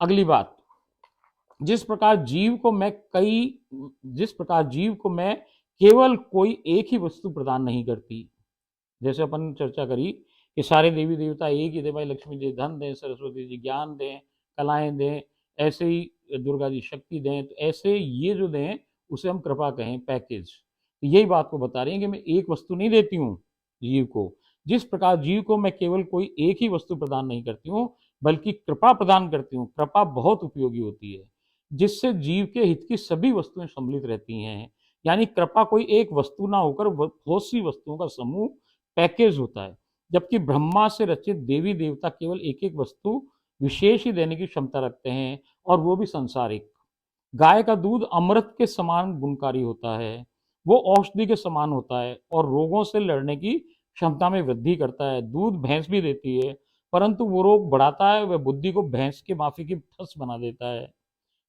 अगली बात, जिस प्रकार जीव को मैं केवल कोई एक ही वस्तु प्रदान नहीं करती, जैसे अपन चर्चा करी कि सारे देवी देवता एक ही दे, भाई लक्ष्मी जी धन दें, सरस्वती जी ज्ञान दें, कलाएं दें, ऐसे ही दुर्गा जी शक्ति दें, तो ऐसे ये जो दें उसे हम कृपा कहें, पैकेज। तो यही बात को बता रही है कि मैं एक वस्तु नहीं देती हूँ जीव को। जिस प्रकार जीव को मैं केवल कोई एक ही वस्तु प्रदान नहीं करती हूँ, बल्कि कृपा प्रदान करती हूँ। कृपा बहुत उपयोगी होती है, जिससे जीव के हित की सभी वस्तुएं सम्मिलित रहती हैं। यानी कृपा कोई एक वस्तु ना होकर बहुत सी वस्तुओं का समूह, पैकेज होता है। जबकि ब्रह्मा से रचित देवी देवता केवल एक एक वस्तु विशेष ही देने की क्षमता रखते हैं, और वो भी संसारिक। गाय का दूध अमृत के समान गुणकारी होता है, वो औषधि के समान होता है और रोगों से लड़ने की क्षमता में वृद्धि करता है। दूध भैंस भी देती है, परंतु वो रोग बढ़ाता है, वह बुद्धि को भैंस के माफी की ठस बना देता है।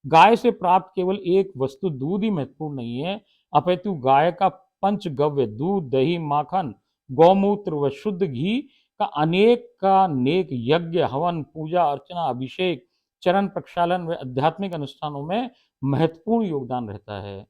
गाय से प्राप्त केवल एक वस्तु दूध ही महत्वपूर्ण नहीं है, अपितु गाय का पंचगव्य दूध, दही, माखन, गौमूत्र व शुद्ध घी का अनेक यज्ञ, हवन, पूजा अर्चना, अभिषेक, चरण प्रक्षालन व आध्यात्मिक अनुष्ठानों में महत्वपूर्ण योगदान रहता है।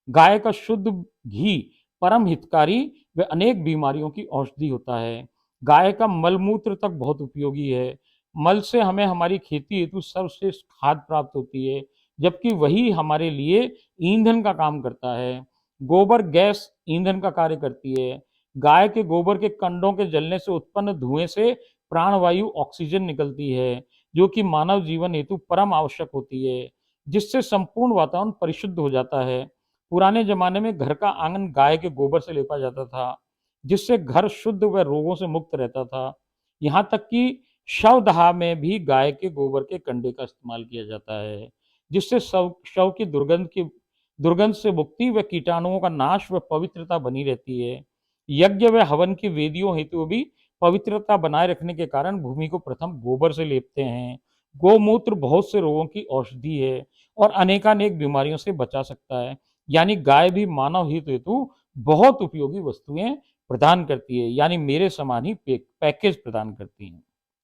गाय का शुद्ध घी परम हितकारी व अनेक बीमारियों की औषधि होता है। गाय का मलमूत्र तक बहुत उपयोगी है। मल से हमें हमारी खेती हेतु सर्वश्रेष्ठ खाद प्राप्त होती है, जबकि वही हमारे लिए ईंधन का काम करता है। गोबर गैस ईंधन का कार्य करती है। गाय के गोबर के कंडों के जलने से उत्पन्न धुएं से प्राणवायु ऑक्सीजन निकलती है, जो कि मानव जीवन हेतु परम आवश्यक होती है, जिससे संपूर्ण वातावरण परिशुद्ध हो जाता है। पुराने जमाने में घर का आंगन गाय के गोबर से लेपा जाता था, जिससे घर शुद्ध व रोगों से मुक्त रहता था। यहाँ तक कि शवदाह में भी गाय के गोबर के कंडे का इस्तेमाल किया जाता है, जिससे शव शव की दुर्गंध से मुक्ति व कीटाणुओं का नाश व पवित्रता बनी रहती है। यज्ञ व हवन की वेदियों हेतु भी पवित्रता बनाए रखने के कारण भूमि को प्रथम गोबर से लेपते हैं। गोमूत्र बहुत से रोगों की औषधि है और अनेकानेक बीमारियों से बचा सकता है। यानी गाय भी मानव हित हेतु बहुत उपयोगी वस्तुएं प्रदान करती है, यानी मेरे समान ही पैकेज प्रदान करती हैं।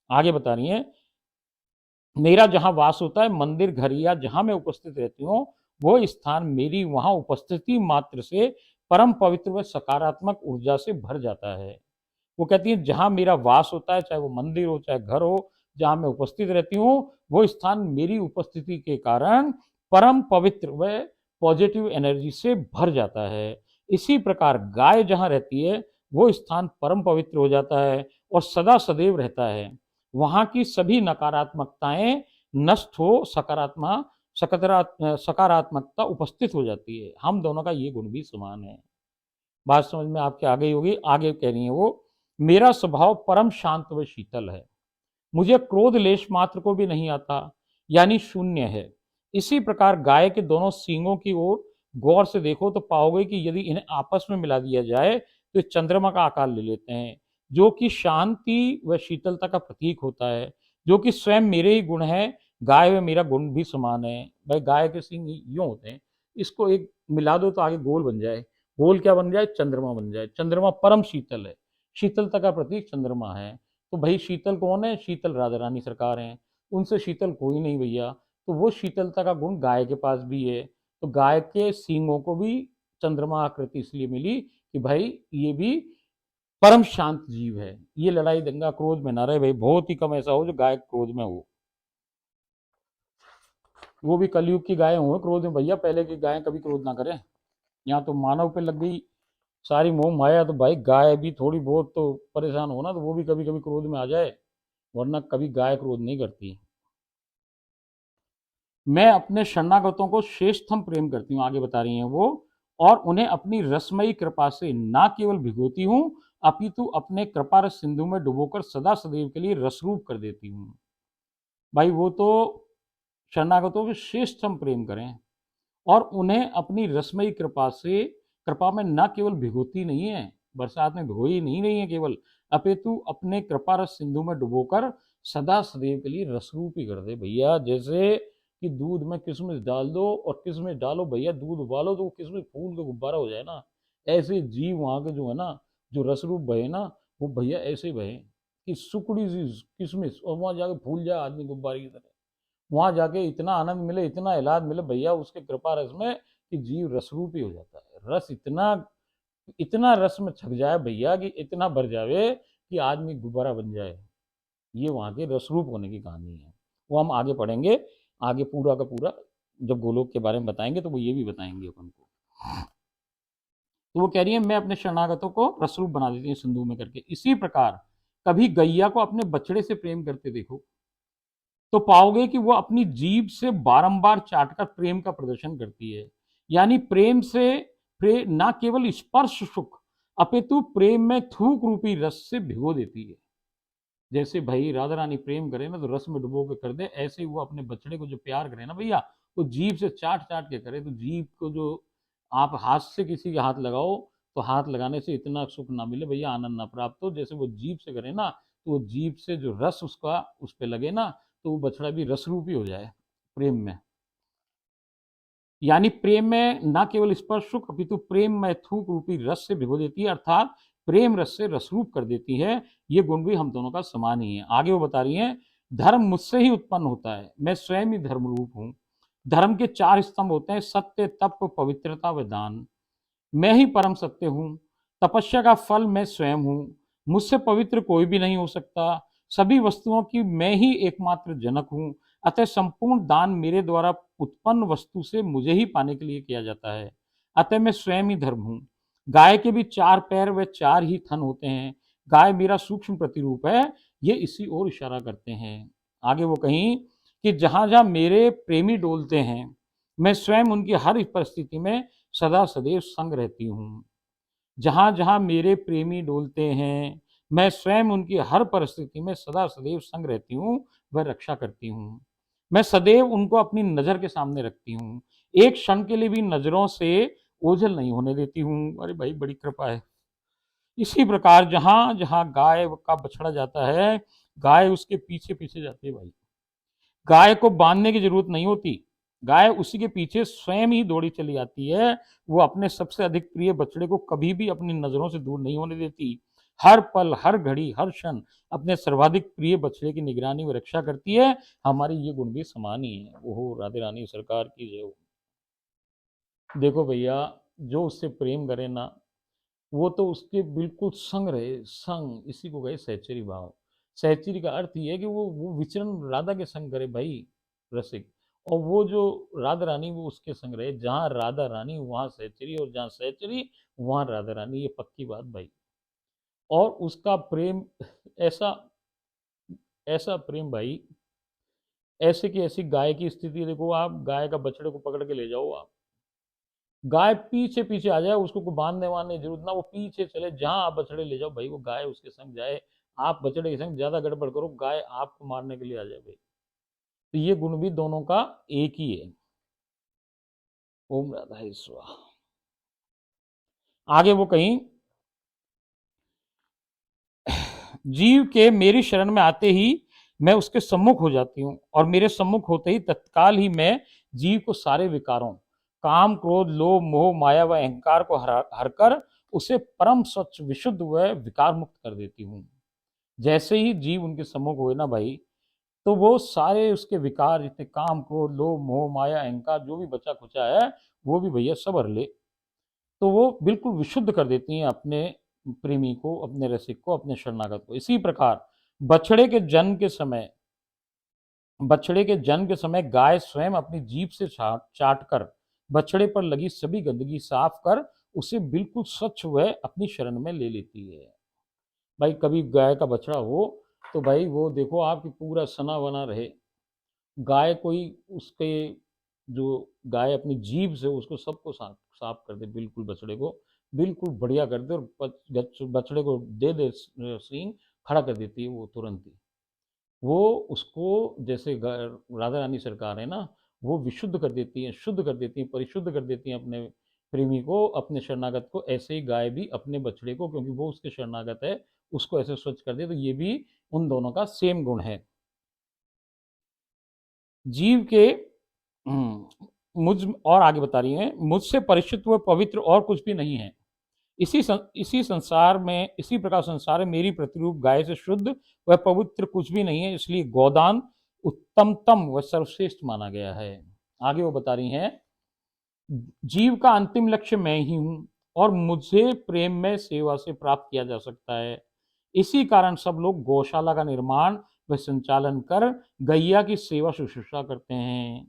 आगे बता रही है, मेरा जहाँ वास होता है, मंदिर, घर या जहाँ मैं उपस्थित रहती हूँ, वो स्थान मेरी वहाँ उपस्थिति मात्र से परम पवित्र व सकारात्मक ऊर्जा से भर जाता है। वो कहती है जहाँ मेरा वास होता है, चाहे वो मंदिर हो, चाहे घर हो, जहाँ मैं उपस्थित रहती हूँ, वो स्थान मेरी उपस्थिति के कारण परम पवित्र व पॉजिटिव एनर्जी से भर जाता है। इसी प्रकार गाय जहाँ रहती है, वो स्थान परम पवित्र हो जाता है और सदा सदैव रहता है। वहाँ की सभी नकारात्मकताएं नष्ट हो, सकारात्मकता उपस्थित हो जाती है। हम दोनों का ये गुण भी समान है। बात समझ में आपके आ गई होगी। आगे कह रही है वो, मेरा स्वभाव परम शांत व शीतल है, मुझे क्रोध लेश मात्र को भी नहीं आता, यानी शून्य है। इसी प्रकार गाय के दोनों सींगों की ओर गौर से देखो तो पाओगे कि यदि इन्हें आपस में मिला दिया जाए तो ये चंद्रमा का आकार ले लेते हैं, जो कि शांति व शीतलता का प्रतीक होता है, जो कि स्वयं मेरे ही गुण है। गाय व मेरा गुण भी समान है। भाई गाय के सींग यूं होते हैं, इसको एक मिला दो तो आगे गोल बन जाए। गोल क्या बन जाए? चंद्रमा बन जाए। चंद्रमा परम शीतल है, शीतलता का प्रतीक चंद्रमा है। तो भाई शीतल कौन है? शीतल राधा रानी सरकार हैं, उनसे शीतल कोई नहीं भैया। तो वो शीतलता का गुण गाय के पास भी है। तो गाय के सींगों को भी चंद्रमा आकृति इसलिए मिली कि भाई ये भी परम शांत जीव है। ये लड़ाई दंगा क्रोध में ना रहे भाई, बहुत ही कम ऐसा हो जो गाय क्रोध में हो। वो भी कलयुग की गाय हो क्रोध में भैया, पहले की गायें कभी क्रोध ना करें। यहाँ तो मानव पे लग गई सारी मोह माया, तो भाई गाय भी थोड़ी बहुत तो परेशान हो ना, तो वो भी कभी कभी क्रोध में आ जाए, वरना कभी गाय क्रोध नहीं करती। मैं अपने शरणागतों को श्रेष्ठतम प्रेम करती हूँ, आगे बता रही हैं वो, और उन्हें अपनी रसमयी कृपा से ना केवल भिगोती हूँ, अपितु अपने कृपा रस सिंधु में डुबोकर सदा सदैव के लिए रसरूप कर देती हूँ। भाई वो तो शरणागतों के श्रेष्ठतम प्रेम करें और उन्हें अपनी रसमयी कृपा में न केवल भिगोती नहीं है, बरसात में भिगोई नहीं रही है केवल, अपितु अपने कृपा रस सिंधु में डुबोकर सदा सदैव के लिए रसरूप ही कर दे भैया। जैसे कि दूध में किशमिश डाल दो और किशमिश डालो भैया, दूध उबालो तो वो किशमिश फूल के गुब्बारा हो जाए ना, ऐसे जीव वहाँ के जो है ना, जो रस रूप बहे ना, वो भैया ऐसे बहे कि सुकड़ी सी किशमिश, और वहाँ जाके फूल जाए आदमी गुब्बारे की तरह। वहाँ जाके इतना आनंद मिले, इतना इलाज मिले भैया उसके कृपा रस में, कि जीव रस रूप ही हो जाता है। रस इतना इतना रस में छक जाए भैया, कि इतना भर जावे कि आदमी गुब्बारा बन जाए। ये वहाँ के रसरूप होने की कहानी है। वो हम आगे पढ़ेंगे, आगे पूरा का पूरा जब गोलोक के बारे में बताएंगे तो वो ये भी बताएंगे अपन को। तो वो कह रही है मैं अपने शरणागतों को रसरूप बना देती हूँ सिंधु में करके। इसी प्रकार कभी गैया को अपने बछड़े से प्रेम करते देखो, तो पाओगे कि वो अपनी जीभ से बारंबार चाटकर प्रेम का प्रदर्शन करती है। यानी प्रेम से ना केवल स्पर्श सुख, अपितु प्रेम में थूक रूपी रस से भिगो देती है। जैसे भाई राधा रानी प्रेम करे ना तो रस में डुबो के कर दे, ऐसे ही वो अपने बछड़े को जो प्यार करे ना भैया, वो जीभ से चाट चाट के करे। तो जीभ को जो आप हाथ से किसी के हाथ लगाओ, तो हाथ लगाने से इतना सुख ना मिले भैया, आनंद ना प्राप्त हो, जैसे वो जीभ से करे ना, तो वो जीभ से जो रस उसका उस पर लगे ना, तो वो बछड़ा भी रस रूपी हो जाए प्रेम में। यानी प्रेम में ना केवल स्पर्श सुख, अपितु प्रेम में थूक रूपी रस से भिगो देती है, अर्थात प्रेम रस से रसरूप कर देती है। ये गुण भी हम दोनों का समान ही है। आगे वो बता रही है, धर्म मुझसे ही उत्पन्न होता है, मैं स्वयं ही धर्म रूप हूं। धर्म के चार स्तंभ होते हैं, सत्य, तप, पवित्रता व दान। मैं ही परम सत्य हूँ। तपस्या का फल मैं स्वयं हूँ। मुझसे पवित्र कोई भी नहीं हो सकता। सभी वस्तुओं की मैं ही एकमात्र जनक हूँ। अतः संपूर्ण दान मेरे द्वारा उत्पन्न वस्तु से मुझे ही पाने के लिए किया जाता है। अतः मैं स्वयं ही धर्म हूँ। गाय के भी चार पैर व चार ही थन होते हैं। गाय मेरा सूक्ष्म प्रतिरूप है। ये इसी ओर इशारा करते हैं। आगे वो कहीं कि जहां जहां मेरे प्रेमी डोलते हैं, मैं स्वयं उनकी हर परिस्थिति में सदा सदैव संग रहती हूँ। जहाँ जहाँ मेरे प्रेमी डोलते हैं, मैं स्वयं उनकी हर परिस्थिति में सदा सदैव संग रहती हूँ, वह रक्षा करती हूँ। मैं सदैव उनको अपनी नजर के सामने रखती हूँ। एक क्षण के लिए भी नजरों से ओझल नहीं होने देती हूँ। अरे भाई बड़ी कृपा है। इसी प्रकार जहां जहां गाय का बछड़ा जाता है, गाय उसके पीछे पीछे जाती है भाई। गाय को बांधने की जरूरत नहीं होती। गाय उसी के पीछे स्वयं ही दौड़ी चली आती है। वो अपने सबसे अधिक प्रिय बछड़े को कभी भी अपनी नजरों से दूर नहीं होने देती। हर पल, हर घड़ी, हर क्षण अपने सर्वाधिक प्रिय बछड़े की निगरानी व रक्षा करती है। हमारी ये गुण भी समान ही है। ओहो राधे रानी सरकार की जय हो। देखो भैया, जो उससे प्रेम करे ना, वो तो उसके बिल्कुल संग रहे। संग इसी को कहे सहचरी भाव। सहचरी का अर्थ ये है कि वो विचरण राधा के संग करे भाई, रसिक। और वो जो राधा रानी वो उसके संग रहे। जहाँ राधा रानी वहाँ सहचरी, और जहाँ सहचरी वहाँ राधा रानी, ये पक्की बात भाई। और उसका प्रेम ऐसा ऐसा प्रेम भाई, ऐसे की ऐसी गाय की स्थिति देखो आप। गाय का बछड़े को पकड़ के ले जाओ आप, गाय पीछे पीछे आ जाए, उसको कोई बांधने वाने की जरूरत ना, वो पीछे चले, जहां आप बछड़े ले जाओ भाई वो गाय उसके संग जाए। आप बछड़े के संग ज्यादा गड़बड़ करो, गाय आपको मारने के लिए आ जाए भाई। तो ये गुण भी दोनों का एक ही है। ओम राधा स्वाहा। आगे वो कहीं, जीव के मेरी शरण में आते ही मैं उसके सम्मुख हो जाती हूँ, और मेरे सम्मुख होते ही तत्काल ही मैं जीव को सारे विकारों, काम, क्रोध, लोभ, मोह, माया व अहंकार को हर कर उसे परम स्वच्छ, विशुद्ध व विकार मुक्त कर देती हूँ। जैसे ही जीव उनके सम्मुख हुए ना भाई, तो वो सारे उसके विकार, जितने काम, क्रोध, लोभ, मोह, माया, अहंकार जो भी बचा खुचा है, वो भी भैया सब हर ले। तो वो बिल्कुल विशुद्ध कर देती हैं अपने प्रेमी को, अपने रसिक को, अपने शरणागत को। इसी प्रकार बछड़े के जन्म के समय बछड़े के जन्म के समय गाय स्वयं अपनी जीभ से चाट कर बछड़े पर लगी सभी गंदगी साफ कर उसे बिल्कुल स्वच्छ वह अपनी शरण में ले लेती है। भाई कभी गाय का बछड़ा हो तो भाई वो देखो आपकी पूरा सना बना रहे। गाय कोई उसके जो गाय अपनी जीभ से उसको सबको साफ साफ कर दे, बिल्कुल बछड़े को बिल्कुल बढ़िया कर दे, और बछड़े को दे दे सींग, खड़ा कर देती है वो तुरंत ही। वो उसको जैसे राधा रानी सरकार है ना, वो विशुद्ध कर देती है, शुद्ध कर देती है, परिशुद्ध कर देती है अपने प्रेमी को, अपने शरणागत को। ऐसे ही गाय भी अपने बछड़े को, क्योंकि वो उसके शरणागत है, उसको ऐसे स्वच्छ कर दे। तो ये भी उन दोनों का सेम गुण है। जीव के मुझ और आगे बता रही है, मुझसे परिचित व पवित्र और कुछ भी नहीं है। इसी प्रकार संसार में मेरी प्रतिरूप गाय से शुद्ध व पवित्र कुछ भी नहीं है, इसलिए गोदान उत्तमतम व सर्वश्रेष्ठ माना गया है। आगे वो बता रही हैं, जीव का अंतिम लक्ष्य मैं ही हूं और मुझे प्रेम में सेवा से प्राप्त किया जा सकता है। इसी कारण सब लोग गौशाला का निर्माण व संचालन कर गैया की सेवा शुश्रूषा करते हैं।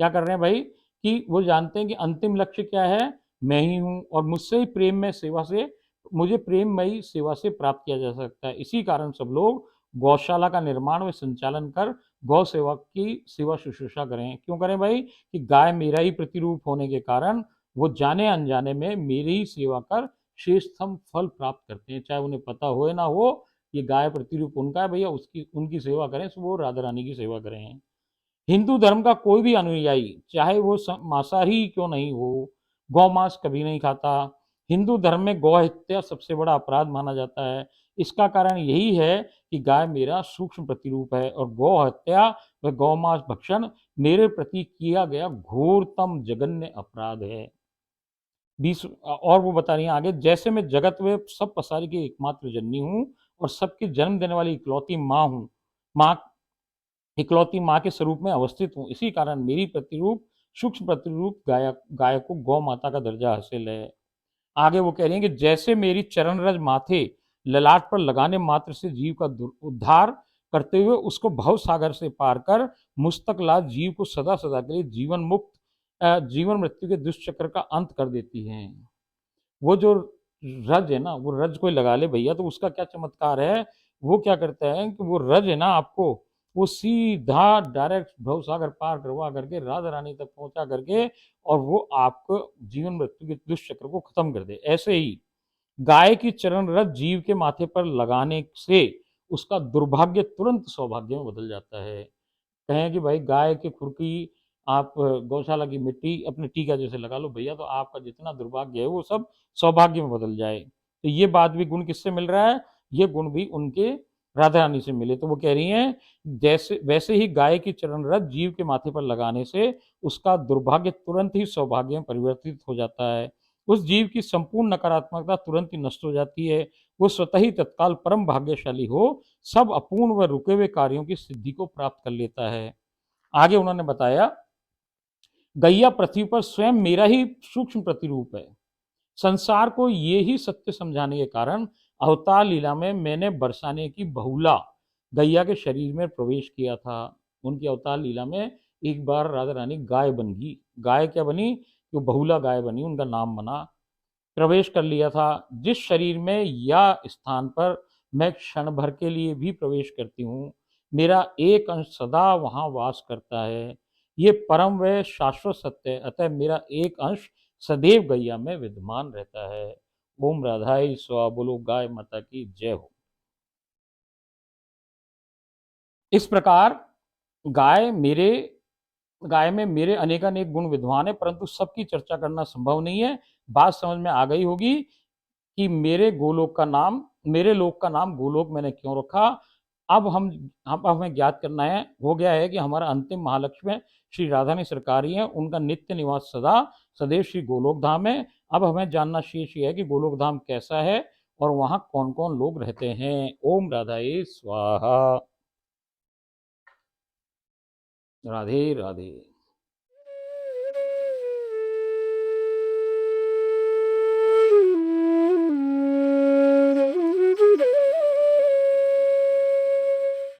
क्या कर रहे हैं भाई, कि वो जानते हैं कि अंतिम लक्ष्य क्या है, मैं ही हूँ और मुझसे ही प्रेम में सेवा से, मुझे प्रेममयी सेवा से प्राप्त किया जा सकता है। इसी कारण सब लोग गौशाला का निर्माण व संचालन कर गौ सेवा की सेवा शुश्रूषा करें। क्यों करें भाई, कि गाय मेरा ही प्रतिरूप होने के कारण वो जाने अनजाने में मेरी ही सेवा कर श्रेष्ठतम फल प्राप्त करते हैं, चाहे उन्हें पता हो या ना हो। ये गाय प्रतिरूप उनका है भैया, उसकी उनकी सेवा करें, वो राधा रानी की सेवा करें। हिंदू धर्म का कोई भी अनुयायी, चाहे वो मांसाहारी क्यों नहीं हो, गौ मांस कभी नहीं खाता। हिंदू धर्म में गौ हत्या सबसे बड़ा अपराध माना जाता है। इसका कारण यही है कि गाय मेरा सूक्ष्म प्रतिरूप है और गौ हत्या व गौ मांस भक्षण मेरे प्रति किया गया घोरतम जघन्य अपराध है। 20 और वो बता रही हैं आगे, जैसे मैं जगत में सब पसारी की एकमात्र जननी हूँ और सबके जन्म देने वाली इकलौती माँ हूँ, माँ इकलौती माँ के स्वरूप में अवस्थित हूँ, इसी कारण मेरी प्रतिरूप सूक्ष्म प्रतिरूप गाय को गौ माता का दर्जा हासिल है। आगे वो कह रही हैं कि जैसे मेरी चरण रज माथे ललाट पर लगाने मात्र से जीव का उद्धार करते हुए उसको भव सागर से पार कर मुझ तक ला जीव को सदा सदा के लिए जीवन मुक्त जीवन मृत्यु के दुष्चक्र का अंत कर देती हैं। वो जो रज है ना, वो रज कोई लगा ले भैया तो उसका क्या चमत्कार है, वो क्या करता है कि वो रज है ना आपको, वो सीधा डायरेक्ट भव सागर पार करवा करके राधा रानी तक पहुंचा करके और वो आपको जीवन मृत्यु के दुष्चक्र को खत्म कर दे। ऐसे ही गाय की चरण रज जीव के माथे पर लगाने से उसका दुर्भाग्य तुरंत सौभाग्य में बदल जाता है। कहें कि भाई गाय की खुरकी आप गौशाला की मिट्टी अपने टीका जैसे लगा लो भैया, तो आपका जितना दुर्भाग्य है वो सब सौभाग्य में बदल जाए। तो ये बात भी गुण किससे मिल रहा है, ये गुण भी उनके राधा रानी से मिले। तो वो कह रही हैं, जैसे वैसे ही गाय की चरण रज जीव के माथे पर लगाने से उसका दुर्भाग्य तुरंत ही सौभाग्य में परिवर्तित हो जाता है। उस जीव की संपूर्ण नकारात्मकता तुरंत ही नष्ट हो जाती है, वो स्वतः ही तत्काल परम भाग्यशाली हो सब अपूर्ण व रुके हुए कार्यों की सिद्धि को प्राप्त कर लेता है। आगे उन्होंने बताया, गैया पृथ्वी पर स्वयं मेरा ही सूक्ष्म प्रतिरूप है। संसार को ये ही सत्य समझाने के कारण अवतार लीला में मैंने बरसाने की बहुला गैया के शरीर में प्रवेश किया था। उनकी अवतार लीला में एक बार राधा रानी गाय बन गई। गाय क्या बनी, वो बहुला गाय बनी, उनका नाम बना, प्रवेश कर लिया था। जिस शरीर में या स्थान पर मैं क्षण भर के लिए भी प्रवेश करती हूँ, मेरा एक अंश सदा वहाँ वास करता है। ये परम व शाश्वत सत्य है, अतः मेरा एक अंश सदैव गैया में विद्यमान रहता है। ओम राधाई स्वा, बोलो गाय माता की जय हो। इस प्रकार गाय मेरे गाय में मेरे अनेकानेक गुण विद्वान है, परंतु सबकी चर्चा करना संभव नहीं है। बात समझ में आ गई होगी कि मेरे लोक का नाम गोलोक मैंने क्यों रखा। अब हमें ज्ञात करना है, हो गया है कि हमारा अंतिम महालक्ष्मी श्री राधानी सरकार ही है, उनका नित्य निवास सदा सदैव श्री गोलोक धाम है। अब हमें जानना शेष ये है कि गोलोक धाम कैसा है और वहाँ कौन कौन लोग रहते हैं। ओम राधाए स्वाहा। राधे राधे।